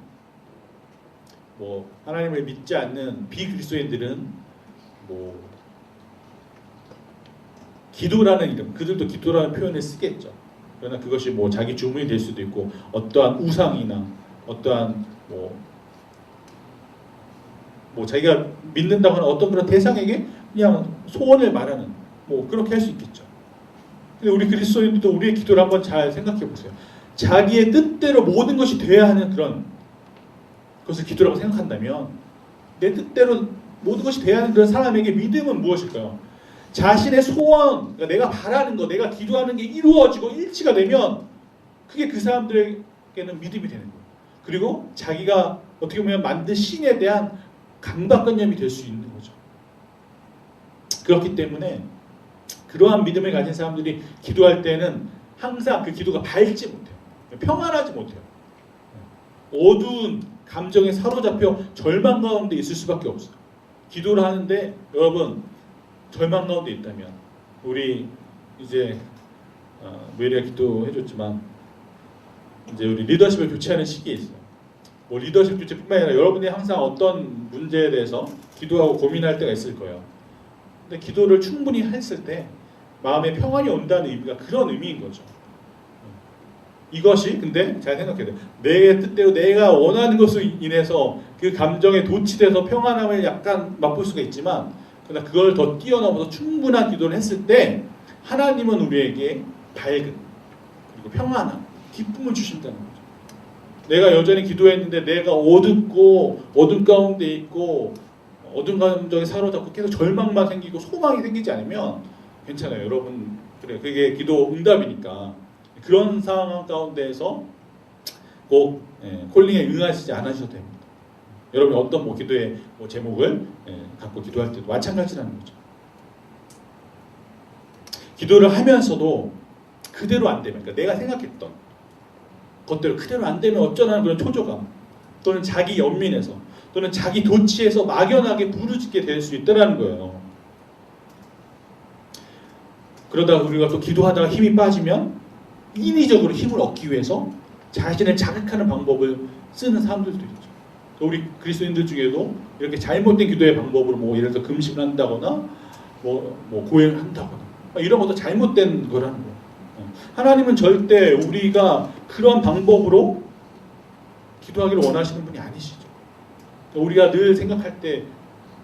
하나님을 믿지 않는 비그리스도인들은 기도라는 이름, 그들도 기도라는 표현을 쓰겠죠. 그러나 그것이 자기 주문이 될 수도 있고 어떠한 우상이나 어떠한 자기가 믿는다고 하는 어떤 그런 대상에게 그냥 소원을 말하는 그렇게 할 수 있겠죠. 근데 우리 그리스도인들도 우리의 기도를 한번 잘 생각해 보세요. 자기의 뜻대로 모든 것이 돼야 하는 그런 것을 기도라고 생각한다면 내 뜻대로 모든 것이 돼야 하는 그런 사람에게 믿음은 무엇일까요? 자신의 소원, 그러니까 내가 바라는 것, 내가 기도하는 게 이루어지고 일치가 되면 그게 그 사람들에게는 믿음이 되는 거예요. 그리고 자기가 어떻게 보면 만든 신에 대한 강박관념이 될 수 있는 거죠. 그렇기 때문에 그러한 믿음을 가진 사람들이 기도할 때는 항상 그 기도가 밝지 못해요. 평안하지 못해요. 어두운 감정에 사로잡혀 절망 가운데 있을 수밖에 없어요. 기도를 하는데 여러분 절망 가운데 있다면 우리 이제 메리가 기도해줬지만 이제 우리 리더십을 교체하는 시기에 있어요. 리더십 교체뿐만 아니라 여러분이 항상 어떤 문제에 대해서 기도하고 고민할 때가 있을 거예요. 근데 기도를 충분히 했을 때 마음에 평안이 온다는 의미가 그런 의미인 거죠. 이것이 근데 잘 생각해야 돼요. 내 뜻대로 내가 원하는 것으로 인해서 그 감정에 도취돼서 평안함을 약간 맛볼 수가 있지만 그러나 그걸 더 뛰어넘어서 충분한 기도를 했을 때 하나님은 우리에게 밝은 그리고 평안함, 기쁨을 주신다는 거죠. 내가 여전히 기도했는데 내가 어둡고 어둠 가운데 있고 어둠 감정에 사로잡고 계속 절망만 생기고 소망이 생기지 않으면 괜찮아요. 여러분 그래 그게 기도 응답이니까 그런 상황 가운데에서 꼭 콜링에 응하시지 않으셔도 됩니다. 여러분이 어떤 뭐 기도의 뭐 제목을 갖고 기도할 때도 마찬가지라는 거죠. 기도를 하면서도 그대로 안 되면, 그러니까 내가 생각했던 것대로 그대로 안 되면 어쩌라는 그런 초조감 또는 자기 연민에서 또는 자기 도취에서 막연하게 부르짖게 될 수 있다는 거예요. 그러다가 우리가 또 기도하다가 힘이 빠지면 인위적으로 힘을 얻기 위해서 자신을 자극하는 방법을 쓰는 사람들도 있죠. 우리 그리스도인들 중에도 이렇게 잘못된 기도의 방법으로 뭐 예를 들어 금식을 한다거나 뭐 고행을 한다거나 이런 것도 잘못된 거라는 거예요. 하나님은 절대 우리가 그런 방법으로 기도하기를 원하시는 분이 아니시죠. 우리가 늘 생각할 때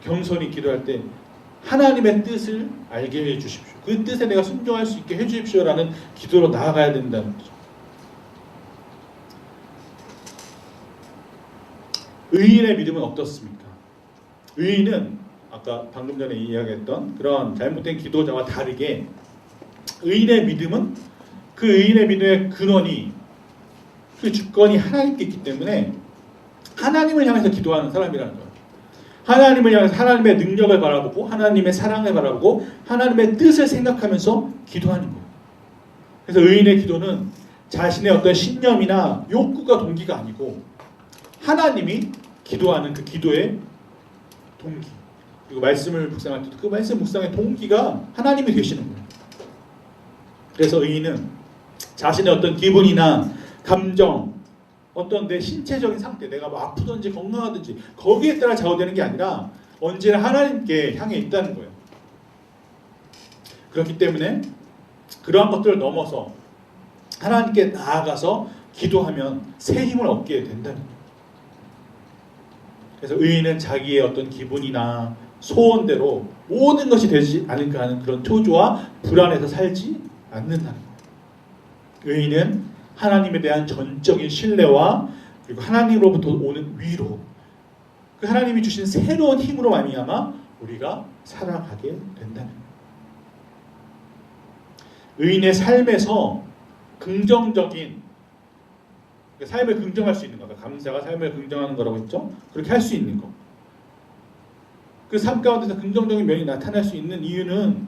겸손히 기도할 때 하나님의 뜻을 알게 해주십시오. 그 뜻에 내가 순종할 수 있게 해주십시오라는 기도로 나아가야 된다는 거죠. 의인의 믿음은 어떻습니까? 의인은 아까 방금 전에 이야기했던 그런 잘못된 기도자와 다르게 의인의 믿음은 그 의인의 믿음의 근원이 그 주권이 하나님께 있기 때문에 하나님을 향해서 기도하는 사람이라는 거예요. 하나님을 향해서 하나님의 능력을 바라보고 하나님의 사랑을 바라보고 하나님의 뜻을 생각하면서 기도하는 거예요. 그래서 의인의 기도는 자신의 어떤 신념이나 욕구가 동기가 아니고 하나님이 기도하는 그 기도의 동기, 그리고 말씀을 묵상할 때 그 말씀 묵상의 동기가 하나님이 되시는 거예요. 그래서 의인은 자신의 어떤 기분이나 감정, 어떤 내 신체적인 상태, 내가 뭐 아프든지 건강하든지 거기에 따라 좌우되는 게 아니라 언제나 하나님께 향해 있다는 거예요. 그렇기 때문에 그러한 것들을 넘어서 하나님께 나아가서 기도하면 새 힘을 얻게 된다는 거예요. 그래서 의인은 자기의 어떤 기분이나 소원대로 모든 것이 되지 않을까 하는 그런 초조와 불안에서 살지 않는다는 거예요. 의인은 하나님에 대한 전적인 신뢰와 그리고 하나님으로부터 오는 위로, 그 하나님이 주신 새로운 힘으로 말미암아 우리가 살아가게 된다는 거예요. 의인의 삶에서 긍정적인, 삶을 긍정할 수 있는 거다. 감사가 삶을 긍정하는 거라고 했죠. 그렇게 할 수 있는 거. 그 삶 가운데서 긍정적인 면이 나타날 수 있는 이유는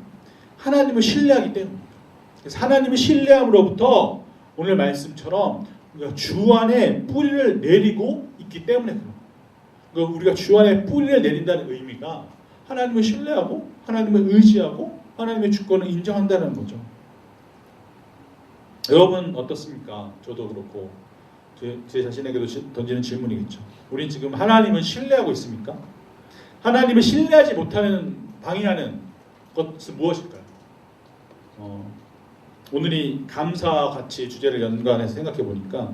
하나님을 신뢰하기 때문입니다. 그래서 하나님을 신뢰함으로부터 오늘 말씀처럼 우리가 주 안에 뿌리를 내리고 있기 때문에 그런 거예요. 그러니까 우리가 주 안에 뿌리를 내린다는 의미가 하나님을 신뢰하고 하나님을 의지하고 하나님의 주권을 인정한다는 거죠. 여러분 어떻습니까? 저도 그렇고 제 자신에게도 던지는 질문이겠죠. 우린 지금 하나님을 신뢰하고 있습니까? 하나님을 신뢰하지 못하는 방해하는 것은 무엇일까요? 오늘이 감사와 같이 주제를 연관해서 생각해 보니까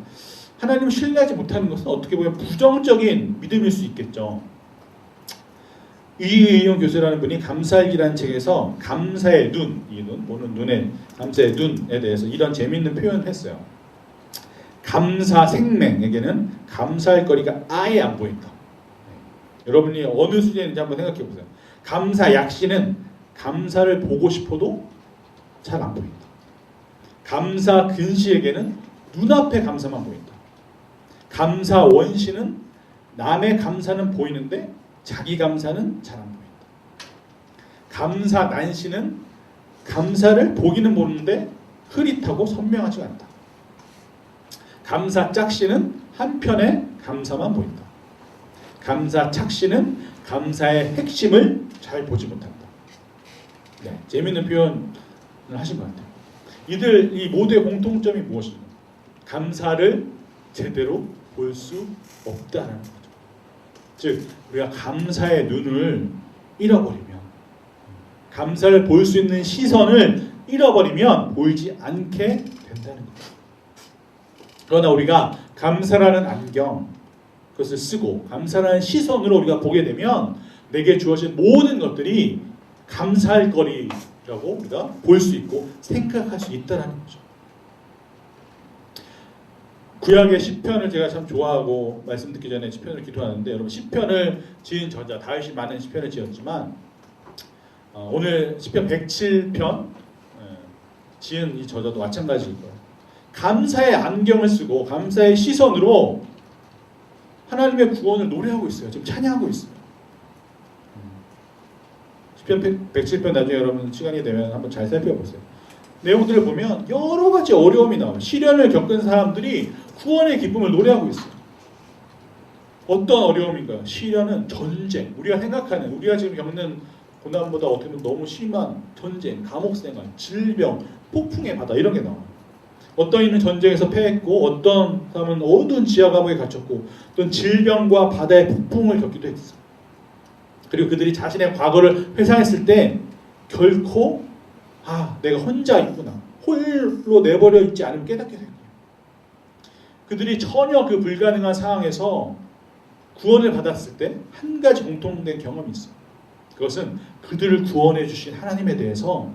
하나님을 신뢰하지 못하는 것은 어떻게 보면 부정적인 믿음일 수 있겠죠. 이의용 교수라는 분이 감사일기라는 책에서 감사의 눈, 이 눈, 보는 눈에 감사의 눈에 대해서 이런 재미있는 표현을 했어요. 감사 생명에게는 감사할 거리가 아예 안 보인다. 여러분이 어느 수준인지 한번 생각해 보세요. 감사 약시는 감사를 보고 싶어도 잘 안 보인다. 감사 근시에게는 눈앞에 감사만 보인다. 감사 원시는 남의 감사는 보이는데 자기 감사는 잘 안 보인다. 감사 난시는 감사를 보기는 보는데 흐릿하고 선명하지 않다. 감사 짝시는 한편의 감사만 보인다. 감사 착시는 감사의 핵심을 잘 보지 못한다. 네, 재미있는 표현을 하신 것 같아요. 이 모두의 공통점이 무엇입니까? 감사를 제대로 볼 수 없다는 거죠. 즉 우리가 감사의 눈을 잃어버리면, 감사를 볼 수 있는 시선을 잃어버리면 보이지 않게 된다는 거죠. 그러나 우리가 감사라는 안경, 그것을 쓰고 감사라는 시선으로 우리가 보게 되면 내게 주어진 모든 것들이 감사할 거리라고 우리가 볼 수 있고 생각할 수 있다는 거죠. 구약의 시편을 제가 참 좋아하고 말씀 듣기 전에 시편을 기도하는데, 여러분 시편을 지은 저자 다윗이 많은 시편을 지었지만 오늘 시편 107편 지은 이 저자도 마찬가지일 거예요. 감사의 안경을 쓰고 감사의 시선으로 하나님의 구원을 노래하고 있어요. 지금 찬양하고 있어요. 시편 107편 나중에 여러분 시간이 되면 한번 잘 살펴보세요. 내용들을 보면 여러 가지 어려움이 나와요. 시련을 겪은 사람들이 구원의 기쁨을 노래하고 있어요. 어떤 어려움인가요? 시련은 전쟁, 우리가 생각하는, 우리가 지금 겪는 고난보다 어떻게 보면 너무 심한 전쟁, 감옥생활, 질병, 폭풍의 바다, 이런 게 나와요. 어떤 이는 전쟁에서 패했고, 어떤 사람은 어두운 지하 감옥에 갇혔고, 또는 질병과 바다의 폭풍을 겪기도 했어요. 그리고 그들이 자신의 과거를 회상했을 때 결코 내가 혼자 있구나, 홀로 내버려 있지 않으면 깨닫게 됩니다. 그들이 전혀 그 불가능한 상황에서 구원을 받았을 때 한 가지 공통된 경험이 있어요. 그것은 그들을 구원해 주신 하나님에 대해서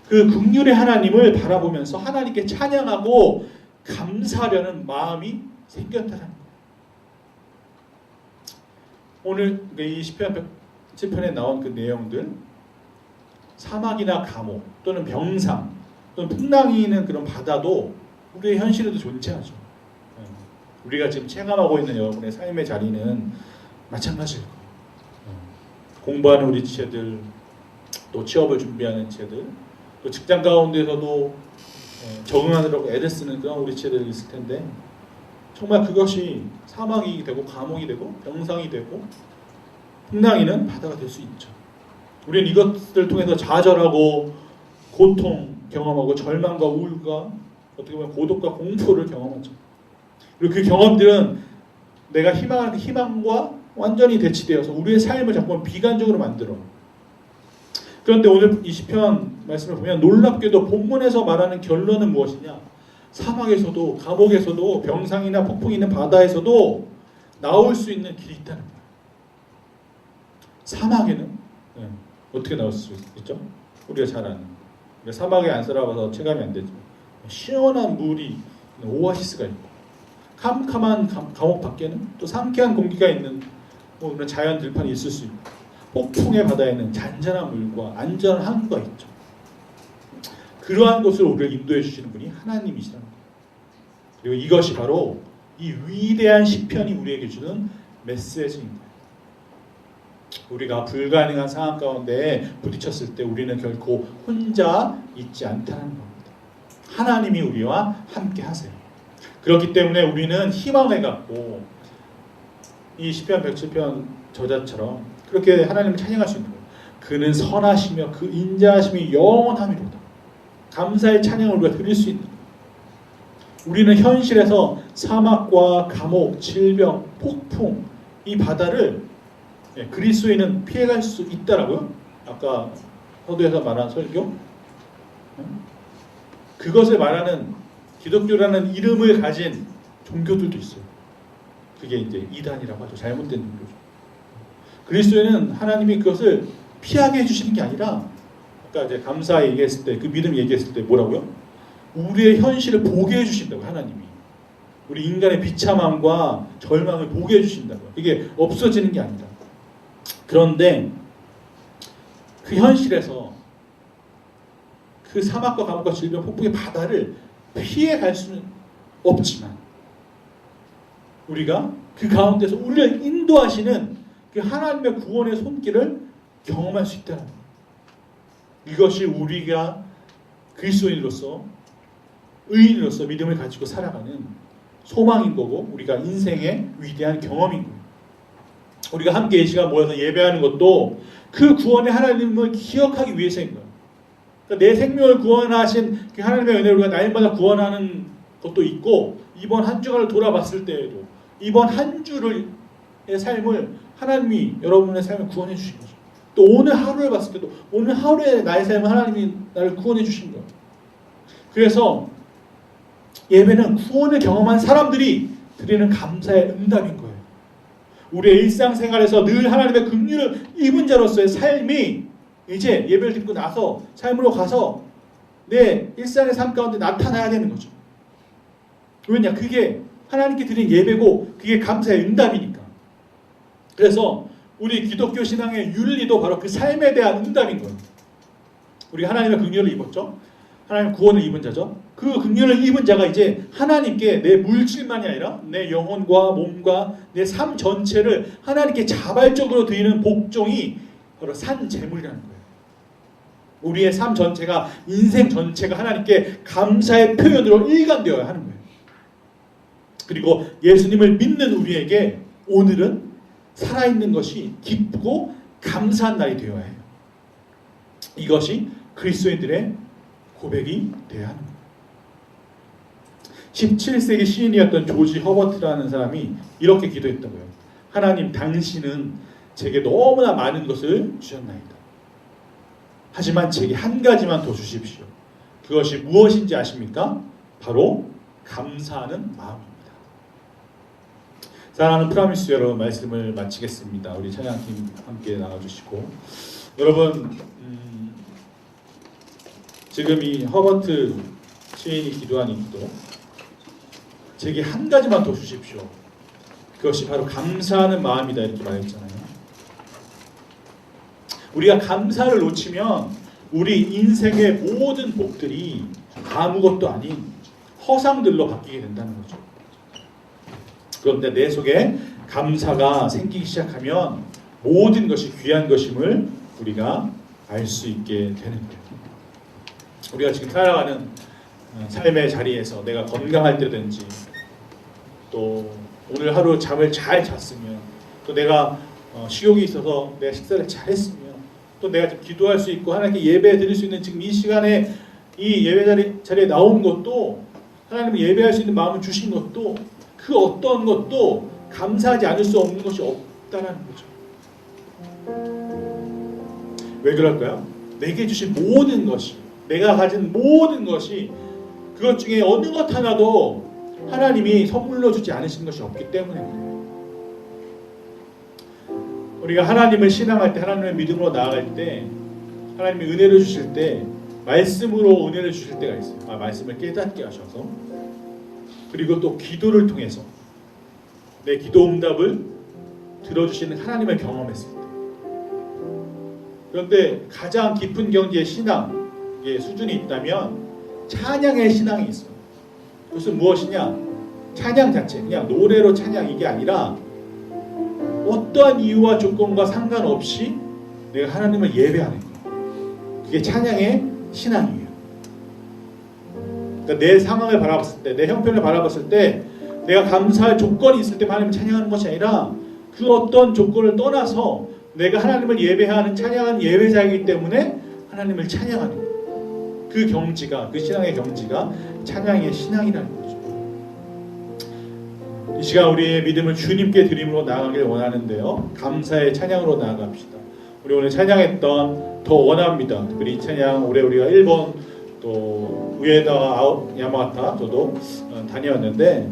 그 긍휼의 하나님을 바라보면서 하나님께 찬양하고 감사하려는 마음이 생겼다는 거예요. 오늘 이 시편 7편에 나온 그 내용들, 사막이나 감옥 또는 병상 또는 풍랑이 있는 그런 바다도 우리의 현실에도 존재하죠. 우리가 지금 체감하고 있는 여러분의 삶의 자리는 마찬가지일 거예요. 공부하는 우리 지체들, 또 취업을 준비하는 지체들, 또 직장 가운데서도 적응하느라고 애를 쓰는 그런 우리 지체들이 있을 텐데, 정말 그것이 사막이 되고 감옥이 되고 병상이 되고 풍랑이는 바다가 될 수 있죠. 우리는 이것들을 통해서 좌절하고 고통 경험하고 절망과 우울과 어떻게 보면 고독과 공포를 경험하죠. 그리고 그 경험들은 내가 희망하는 희망과 완전히 대치되어서 우리의 삶을 자꾸 비관적으로 만들어. 그런데 오늘 이 시편 말씀을 보면 놀랍게도 본문에서 말하는 결론은 무엇이냐? 사막에서도 감옥에서도 병상이나 폭풍이 있는 바다에서도 나올 수 있는 길이 있다는 거예요. 사막에는 어떻게 나올 수 있죠? 우리가 잘 아는, 우리가 사막에 안 살아봐서 체감이 안 되지만 시원한 물이 있는 오아시스가 있고, 캄캄한 감옥 밖에는 또 상쾌한 공기가 있는 그런 자연 들판이 있을 수 있고, 폭풍의 바다에는 잔잔한 물과 안전한 항구가 있죠. 그러한 곳으로 우리를 인도해 주시는 분이 하나님이시라는 거예요. 그리고 이것이 바로 이 위대한 시편이 우리에게 주는 메시지인 거예요. 우리가 불가능한 상황 가운데 부딪혔을 때 우리는 결코 혼자 있지 않다는 겁니다. 하나님이 우리와 함께 하세요. 그렇기 때문에 우리는 희망을 갖고 이 시편 107편 저자처럼 그렇게 하나님을 찬양할 수 있는 거예요. 그는 선하시며 그 인자하심이 영원함이로다. 감사의 찬양을 우리가 드릴 수 있는 거예요. 우리는 현실에서 사막과 감옥, 질병, 폭풍, 이 바다를 그리스도인은 피해갈 수 있다라고요. 아까 서두에서 말한 설교, 그것을 말하는 기독교라는 이름을 가진 종교들도 있어요. 그게 이제 이단이라고 하죠. 잘못된 종교죠. 그리스도인은 하나님이 그것을 피하게 해주시는 게 아니라, 아까 이제 감사 얘기했을 때, 그 믿음 얘기했을 때 뭐라고요? 우리의 현실을 보게 해주신다고. 하나님이 우리 인간의 비참함과 절망을 보게 해주신다고. 이게 없어지는 게 아니라. 그런데 그 현실에서 그 사막과 감옥과 질병, 폭풍의 바다를 피해갈 수는 없지만 우리가 그 가운데서 우리를 인도하시는 그 하나님의 구원의 손길을 경험할 수 있다는 거예요. 이것이 우리가 그리스도인으로서, 의인으로서 믿음을 가지고 살아가는 소망인 거고, 우리가 인생의 위대한 경험인 거예요. 우리가 함께 이 시간 모여서 예배하는 것도 그 구원의 하나님을 기억하기 위해서인 거예요. 그러니까 내 생명을 구원하신 그 하나님의 은혜를 우리가 날마다 구원하는 것도 있고, 이번 한 주간을 돌아봤을 때에도 이번 한 주의 삶을 하나님이 여러분의 삶을 구원해 주신 거죠. 또 오늘 하루를 봤을 때도 오늘 하루의 나의 삶을 하나님이 나를 구원해 주신 거예요. 그래서 예배는 구원을 경험한 사람들이 드리는 감사의 응답인 거예요. 우리의 일상생활에서 늘 하나님의 긍휼을 입은 자로서의 삶이 이제 예배를 드리고 나서 삶으로 가서 내 일상의 삶 가운데 나타나야 되는 거죠. 왜냐? 그게 하나님께 드린 예배고 그게 감사의 응답이니까. 그래서 우리 기독교 신앙의 윤리도 바로 그 삶에 대한 응답인 거예요. 우리가 하나님의 긍휼을 입었죠. 하나님 구원을 입은 자죠. 그 긍휼을 입은 자가 이제 하나님께 내 물질만이 아니라 내 영혼과 몸과 내 삶 전체를 하나님께 자발적으로 드리는 복종이 바로 산 제물이라는 거예요. 우리의 삶 전체가, 인생 전체가 하나님께 감사의 표현으로 일관되어야 하는 거예요. 그리고 예수님을 믿는 우리에게 오늘은 살아있는 것이 기쁘고 감사한 날이 되어야 해요. 이것이 그리스도인들의 고백이 되어야 하는 거예요. 17세기 시인이었던 조지 허버트라는 사람이 이렇게 기도했다고요. 하나님, 당신은 제게 너무나 많은 것을 주셨나이다. 하지만 제게 한 가지만 더 주십시오. 그것이 무엇인지 아십니까? 바로 감사하는 마음입니다. 사랑하는 프라미스 여러분, 말씀을 마치겠습니다. 우리 찬양팀 함께 나와주시고, 여러분, 지금 이 허버트 시인이 기도한 이 기도, 제게 한 가지만 더 주십시오. 그것이 바로 감사하는 마음이다, 이렇게 말했잖아요. 우리가 감사를 놓치면 우리 인생의 모든 복들이 아무것도 아닌 허상들로 바뀌게 된다는 거죠. 그런데 내 속에 감사가 생기기 시작하면 모든 것이 귀한 것임을 우리가 알 수 있게 되는 거예요. 우리가 지금 살아가는 삶의 자리에서 내가 건강할 때든지, 또 오늘 하루 잠을 잘 잤으면, 또 내가 식욕이 있어서 내가 식사를 잘 했으면, 또 내가 지금 기도할 수 있고 하나님께 예배 드릴 수 있는 지금 이 시간에 이 예배 자리에 나온 것도, 하나님을 예배할 수 있는 마음을 주신 것도, 그 어떤 것도 감사하지 않을 수 없는 것이 없다는 거죠. 왜 그럴까요? 내게 주신 모든 것이, 내가 가진 모든 것이, 그것 중에 어느 것 하나도 하나님이 선물로 주지 않으신 것이 없기 때문에 그래요. 우리가 하나님을 신앙할 때, 하나님의 믿음으로 나아갈 때, 하나님이 은혜를 주실 때 말씀으로 은혜를 주실 때가 있어요. 말씀을 깨닫게 하셔서, 그리고 또 기도를 통해서 내 기도 응답을 들어주시는 하나님을 경험했을 때. 그런데 가장 깊은 경지의 신앙의 수준이 있다면 찬양의 신앙이 있어요. 그것은 무엇이냐? 찬양 자체, 그냥 노래로 찬양, 이게 아니라 어떠한 이유와 조건과 상관없이 내가 하나님을 예배하는 거예요. 그게 찬양의 신앙이에요. 그러니까 내 상황을 바라봤을 때, 내 형편을 바라봤을 때, 내가 감사할 조건이 있을 때 하나님을 찬양하는 것이 아니라 그 어떤 조건을 떠나서 내가 하나님을 예배하는, 찬양하는 예배자이기 때문에 하나님을 찬양하는 거예요. 그 경지가, 그 신앙의 경지가 찬양의 신앙이라는 거죠. 이 시간 우리의 믿음을 주님께 드림으로 나아가길 원하는데요, 감사의 찬양으로 나아갑시다. 우리 오늘 찬양했던 더 원합니다. 특별히 이 찬양, 올해 우리가 일본, 또 우에다 야마가타 저도 다녀왔는데,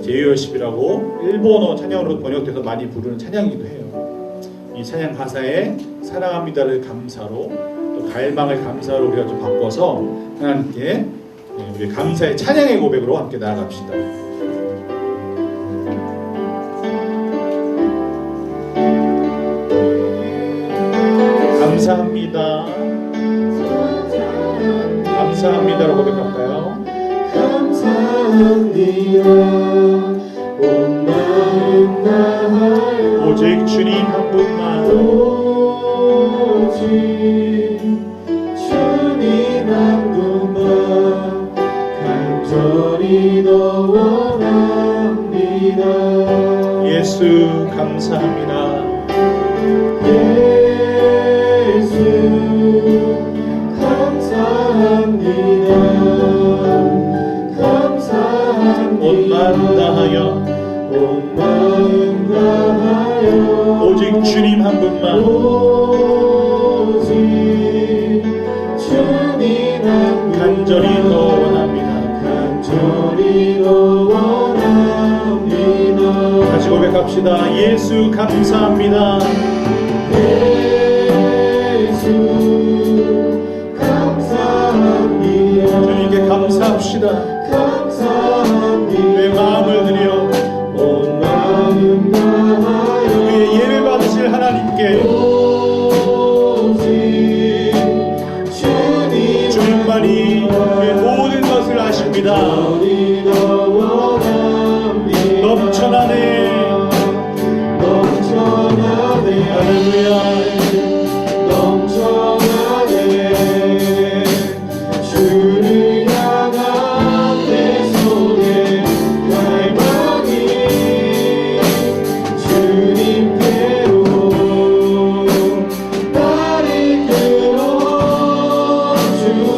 제이워십이라고 일본어 찬양으로 번역돼서 많이 부르는 찬양이기도 해요. 이 찬양 가사에 사랑합니다를 감사로, 또 갈망을 감사로 우리가 좀 바꿔서 하나님께 우리 감사의 찬양의 고백으로 함께 나아갑시다. 감사합니다. 감사합니다로 고백할까요? 감사합니다. 온 마음 다하여 오직 주님 한 분만, 오직 주님 한 분만 간절히 더 원합니다. 예수 감사합니다. 예수 감사합니다. 감사합니다. 온 마음 다하여, 온 마음 다하여 오직 주님 한 분만, 오직 주님 한 분만 간절히 더 원합니다. 간절히 더 원합니다. 다시 고백합시다. 예수 감사합니다. 예수 감사합니다. 주님께 감사합시다. 감사합니다. 내 마음을 드려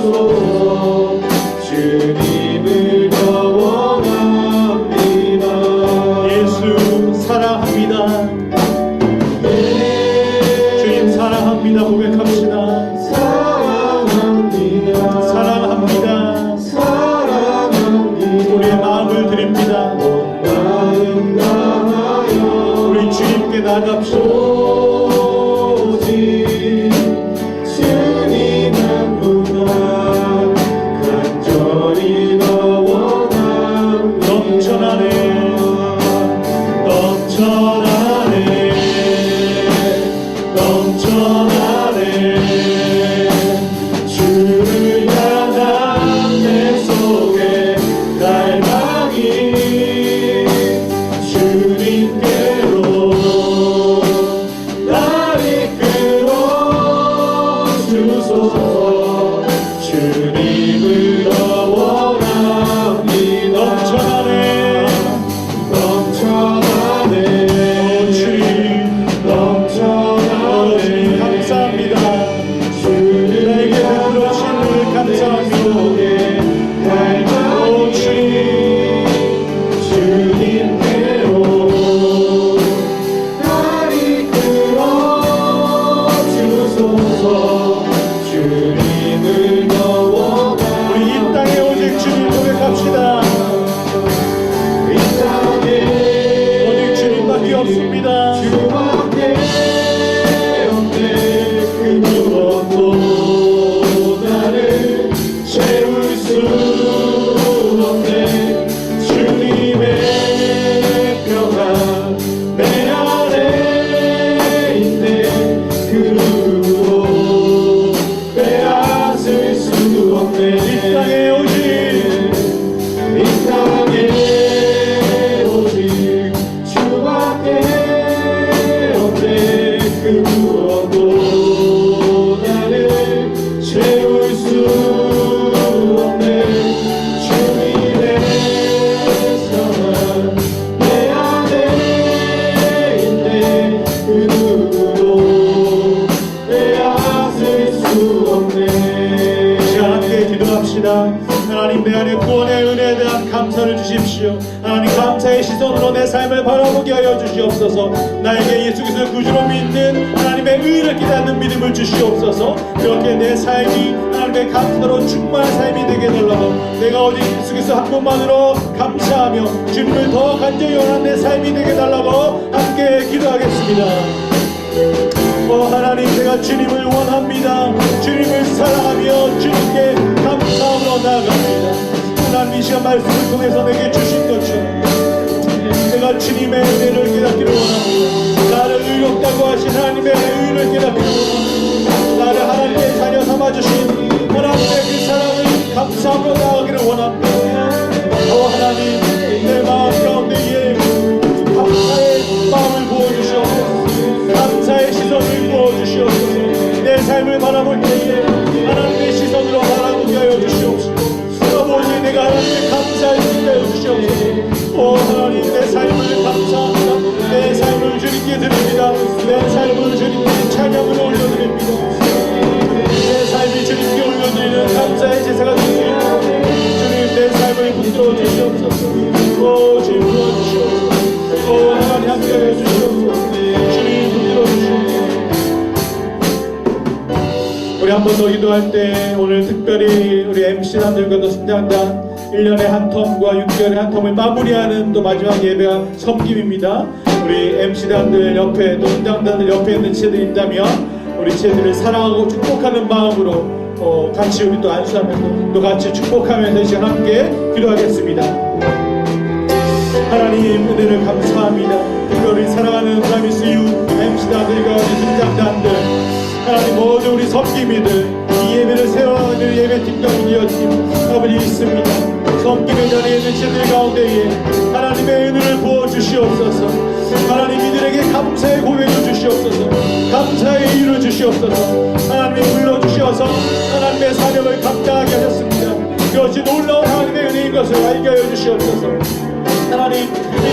주소서. 주님을 더 원합니다. 예수 사랑합니다. 주님 사랑합니다. 고백합시다. 사랑합니다. 사랑합니다. 사랑합니다. 우리의 마음을 드립니다. 온 마음 다하여 우리 주님께 나갑시다. 오직 주님 한 분만 간절히 더 원합니다. 넘쳐나네 넘쳐나네 넘쳐나네 주를 향한 내 속에 갈망이 주님께로 날 이끌어 주소서. 주님을 더 원합니다. 넘쳐나네 넘쳐나네 주님 넘쳐나네 감사합니다. 주님에게 베풀어주신 을 감사합니다. 오 주님께로 날 이끌어 주소서. 주님을 더 원합니다. 우리 이 땅에 오직 주님 고백합시다. 이 땅에 오직 주님밖에 없습니다. 주밖에 없네. 그 무엇도 나를 채울 수 없네. 주님의 평안 내 안에 있네. 그 누구도 빼앗을 수 없네. 이 땅에 오직 이 땅에 오직 주밖에 없네. 그 무엇도 나를 채울 수 없네. 주님의 평안 내 안에 있네. 그 누구도 빼앗을 수 없네. 시간 함께 기도합시다. 하나님 내 안에 구원의 은혜에 대한 감사를 주십시오. 하나님 감사의 시선으로 내 삶을 바라보게 하여 주시옵소서. 나에게 예수 그리스도를 구주로 믿는 하나님의 의를 깨닫는 믿음을 주시옵소서. 그렇게 내 삶이 하나님의 감사로 충만한 삶이 되게 해달라고, 내가 오직 예수 그리스도 한 분만으로 감사하며 주님을 더 간절히 원하는 내 삶이 되게 해달라고 함께 기도하겠습니다. 하나님 제가 주님을 원합니다. 주님을 사랑하며 주님께 감사함으로 나아갑니다. 하나님 이 시간 말씀을 통해서 내게 주신 것처럼 내가 주님의 은혜를 깨닫기를 원합니다. 나를 의롭다고 하신 하나님의 의를 깨닫기를 원합니다. 나를 하나님의 자녀 삼아주신 하나님의 그 사랑을 감사함으로 나아가기를 원합니다. 하나님 내 마음 가운데에 감사의 마음을 부어주시옵소서. 감사의 시선을 부어주시옵소서. 내 삶을 바라볼 때에 하나님의 시선으로 바라보게 하여 주시옵소서. 아버지 내가 하나님께 감사할 수 있게 하여 주시옵소서. 하나님 내 삶을 감사합니다. 내 삶을 주님께 드립니다. 내 삶을 주님께 찬양으로 올려드립니다. 내 삶이 주님께 올려드리는 감사의 제사가 될 수 있도록 주님 내 삶을 붙들어 주시옵소서. 주님 도와주시옵소서. 하나님 함께하여 주시옵소서. 주님 붙들어 주시옵소서. 우리 한 번 더 기도할 때 오늘 특별히 우리 MC단들과 또 순장단 1년에 한 텀과 6개월에 한 텀을 마무리하는 또 마지막 예배가 섬김입니다. 우리 MC단들 옆에 또 순장단들 옆에 있는 지체들이 있다면 우리 지체들을 사랑하고 축복하는 마음으로 같이 우리 또 안수하면서 또 같이 축복하면서 이 시간 함께 기도하겠습니다. 하나님 은혜를 감사합니다. 특별히 사랑하는 서비스 유 MC단들과 우리 순장단들 하나님 모든 우리 섬김이들 이 예배를 세워가는 예배팀과 미디어팀 아버지 있습니다. 섬김의 자리에 있는 친들 가운데에 하나님의 은혜를 부어주시옵소서. 하나님 이들에게 감사의 고백을 주시옵소서. 감사의 일을 주시옵소서. 하나님이 불러주셔서 하나님의 사명을 감당하게 하셨습니다. 그것이 놀라운 하나님의 은혜인 것을 알게 하여 주시옵소서. 하나님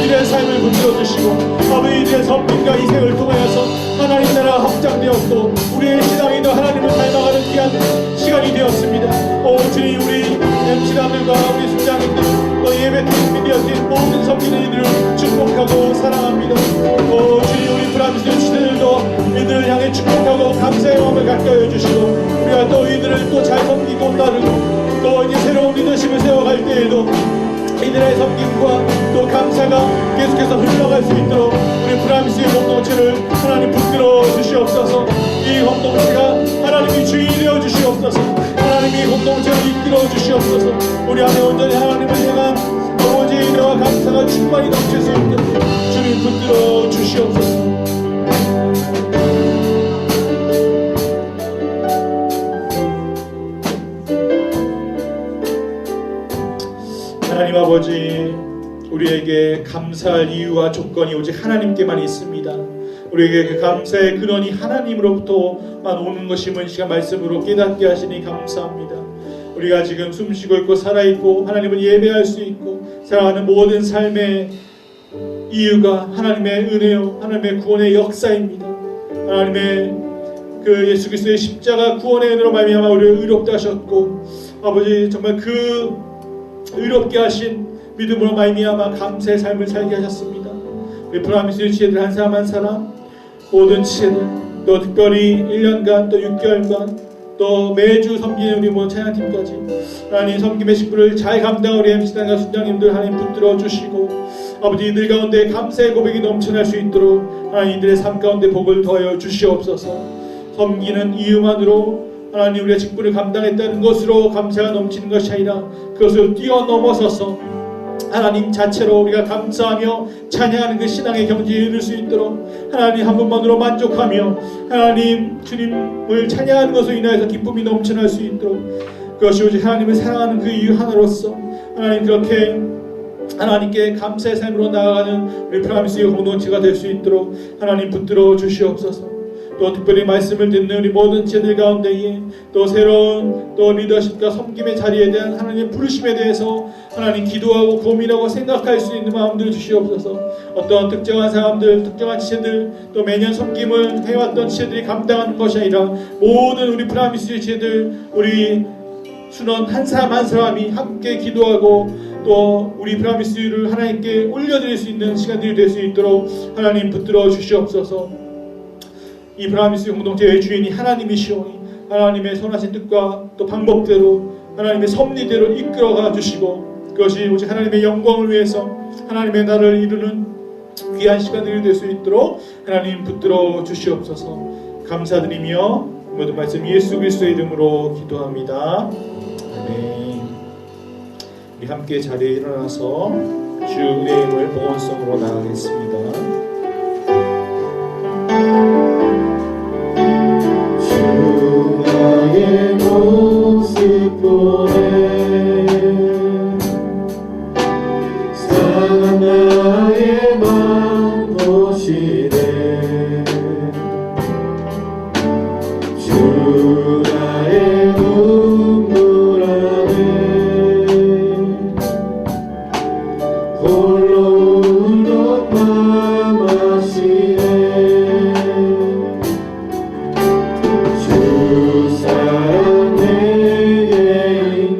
이들의 삶을 붙들어주시고 아버지 이들의 섬김과 희생을 통하여서 하나님 나라가 확장되었고 우리의 신앙이 더 하나님을 닮아가는 귀한 시간 시간이 되었습니다. 오 주님, 우리 MC단들과 우리 순장님들 또 예배 팀이 되어진 모든 섬기는 이들을 축복하고 사랑합니다. 오 주님, 우리 브라미스 시대들도 이들을 향해 축복하고 감사의 마음을 가까이 해주시고 우리가 또 이들을 또 잘 섬기고 따르고 또 이제 새로운 리더십을 세워갈 때에도 이들의 섬김과 또 감사가 계속해서 흘러갈 수 있도록 우리 브라미스의 공동체를 하나님 붙들어 주시옵소서. 이 공동체가 하나님이 주인이 되어 주시옵소서. 하나님이 공동체를 이끌어 주시옵소서. 우리 안에 온전히 하나님을 향한 아버지의 은혜와 감사가 충만히 넘칠 수 있도록 주님 붙들어 주시옵소서. 하나님 아버지, 우리에게 감사할 이유와 조건이 오직 하나님께만 있습니다. 우리에게 그 감사의 근원이 하나님으로부터만 오는 것임을 이 시간 말씀으로 깨닫게 하시니 감사합니다. 우리가 지금 숨쉬고 있고 살아있고 하나님을 예배할 수 있고 살아가는 모든 삶의 이유가 하나님의 은혜요 하나님의 구원의 역사입니다. 하나님의 그 예수 그리스도의 십자가 구원의 은혜로 말미암아 우리를 의롭게 하셨고 아버지 정말 그 의롭게 하신 믿음으로 말미암아 감사의 삶을 살게 하셨습니다. 우리 브라미스 지혜들 한 사람 한 사람 모든 지혜들 또 특별히 1년간 또 6개월간 또 매주 섬기는 우리 모든 찬양팀까지 하나님 섬김의 식구를 잘 감당한 우리 MC단과 순장님들 하나님 붙들어 주시고 아버지 이들 가운데 감사의 고백이 넘쳐날 수 있도록 하나님 이들의 삶 가운데 복을 더하여 주시옵소서. 섬기는 이유만으로 하나님 우리의 직분을 감당했다는 것으로 감사가 넘치는 것이 아니라 그것을 뛰어넘어서서 하나님 자체로 우리가 감사하며 찬양하는 그 신앙의 경지에 이를 수 있도록 하나님 한 분만으로 만족하며 하나님 주님을 찬양하는 것으로 인하여서 기쁨이 넘쳐날 수 있도록 그것이 오직 하나님을 사랑하는 그 이유 하나로서 하나님 그렇게 하나님께 감사의 삶으로 나아가는 우리 프라미스의 공동체가 될 수 있도록 하나님 붙들어 주시옵소서. 또 특별히 말씀을 듣는 우리 모든 제들 가운데에 또 새로운 또 리더십과 섬김의 자리에 대한 하나님의 부르심에 대해서 하나님 기도하고 고민하고 생각할 수 있는 마음들을 주시옵소서. 어떤 특정한 사람들, 특정한 지체들 또 매년 섬김을 해왔던 지체들이 감당하는 것이 아니라 모든 우리 프라미스의 지체들 우리 순원 한 사람 한 사람이 함께 기도하고 또 우리 프라미스를 하나님께 올려드릴 수 있는 시간들이 될 수 있도록 하나님 붙들어 주시옵소서. 이 브라미스 공동체의 주인이 하나님이시오니 하나님의 선하신 뜻과 또 방법대로 하나님의 섭리대로 이끌어가 주시고 그것이 오직 하나님의 영광을 위해서 하나님의 나라를 이루는 귀한 시간들이 될 수 있도록 하나님 붙들어 주시옵소서. 감사드리며 모든 말씀 예수 그리스도의 이름으로 기도합니다. 아멘. 우리 함께 자리에 일어나서 주 은혜임을 봉헌성으로 나가겠습니다. 나의 모습 보내 상한 나의 맘 보시네 주 나의 눈물 안에 홀로 울던 맘 아시네 사랑 내게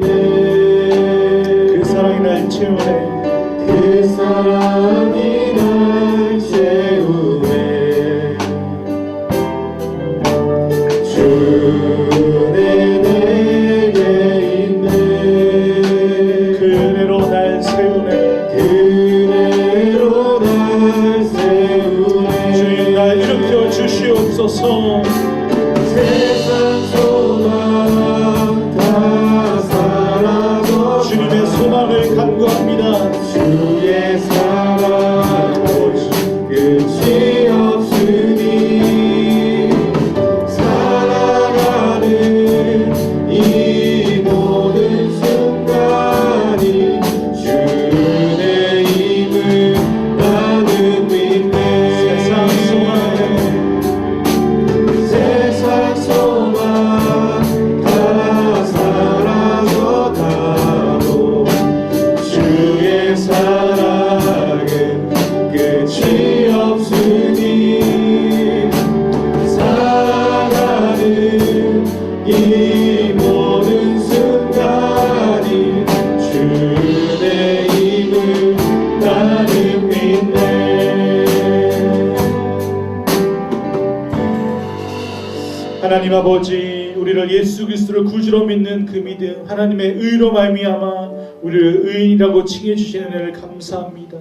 하나님 아버지, 우리를 예수 그리스도를 구주로 믿는 그 믿음, 하나님의 의로 말미암아 우리를 의인이라고 칭해 주시는 은혜를 감사합니다.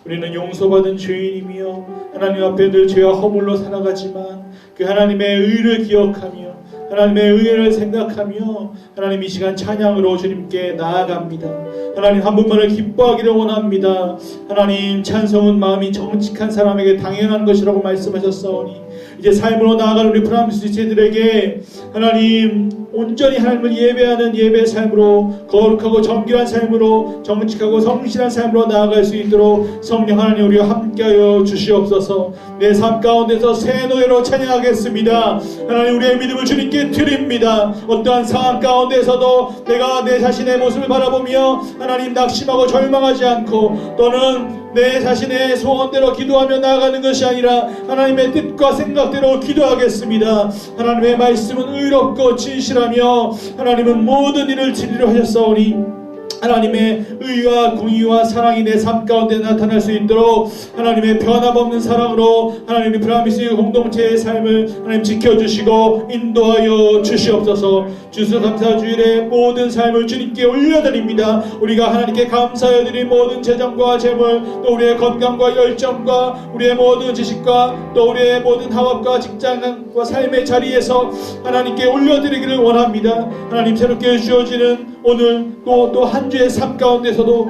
우리는 용서받은 죄인이며 하나님 앞에 늘 죄와 허물로 살아가지만 그 하나님의 의를 기억하며 하나님의 의를 생각하며 하나님 이 시간 찬양으로 주님께 나아갑니다. 하나님 한 분만을 기뻐하기를 원합니다. 하나님 찬송은 마음이 정직한 사람에게 당연한 것이라고 말씀하셨사오니 이제 삶으로 나아가는 우리 프랑스 지체들에게 하나님 온전히 하나님을 예배하는 예배의 삶으로 거룩하고 정결한 삶으로 정직하고 성실한 삶으로 나아갈 수 있도록 성령 하나님 우리와 함께하여 주시옵소서. 내 삶 가운데서 새 노래로 찬양하겠습니다. 하나님 우리의 믿음을 주님께 드립니다. 어떠한 상황 가운데서도 내가 내 자신의 모습을 바라보며 하나님 낙심하고 절망하지 않고 또는 내 자신의 소원대로 기도하며 나아가는 것이 아니라 하나님의 뜻과 생각대로 기도하겠습니다. 하나님의 말씀은 의롭고 진실하며 하나님은 모든 일을 진리로 하셨사오니 하나님의 의와 공의와 사랑이 내 삶 가운데 나타날 수 있도록 하나님의 변함없는 사랑으로 하나님의 브라미스 공동체의 삶을 하나님 지켜주시고 인도하여 주시옵소서. 주수 감사주일의 모든 삶을 주님께 올려드립니다. 우리가 하나님께 감사해드린 모든 재정과 재물 또 우리의 건강과 열정과 우리의 모든 지식과 또 우리의 모든 학업과 직장과 삶의 자리에서 하나님께 올려드리기를 원합니다. 하나님 새롭게 주어지는 오늘 또 한 주의 삶 가운데서도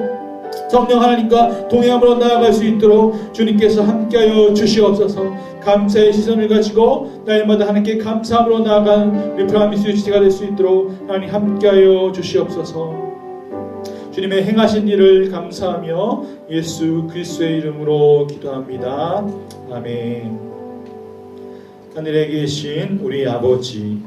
성령 하나님과 동행함으로 나아갈 수 있도록 주님께서 함께하여 주시옵소서. 감사의 시선을 가지고 날마다 하나님께 감사함으로 나아가는 우리 프라미스 지체가 될 수 있도록 하나님 함께하여 주시옵소서. 주님의 행하신 일을 감사하며 예수 그리스도의 이름으로 기도합니다. 아멘. 하늘에 계신 우리 아버지의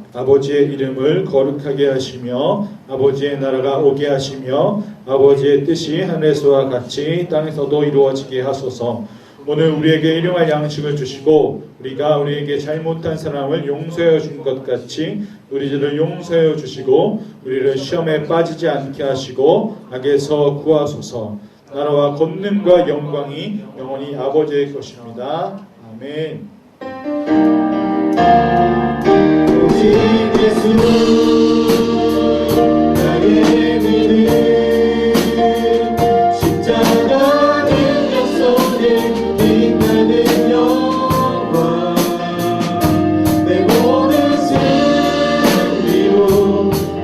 이름을 거룩하게 하시며 아버지의 나라가 오게 하시며 아버지의 뜻이 하늘에서와 같이 땅에서도 이루어지게 하소서. 오늘 우리에게 일용할 양식을 주시고 우리가 우리에게 잘못한 사람을 용서해 준 것 같이 우리 죄를 용서해 주시고 우리를 시험에 빠지지 않게 하시고 악에서 구하소서. 나라와 권능과 영광이 영원히 아버지의 것입니다. 아멘. 오직 예수 나의 믿음 십자가 능력 속에 빛나는 영광 내 모든 승리로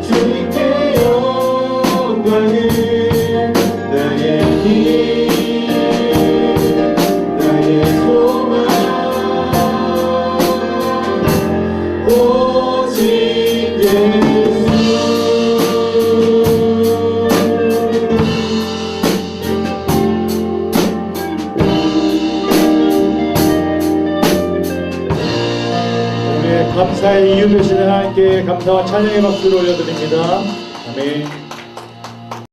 주님께 영광을 나의 힘 나의 소망 오직 예수 우리의 감사의 이유 되시는 하나님께 감사와 찬양의 박수를 올려드립니다. 아멘.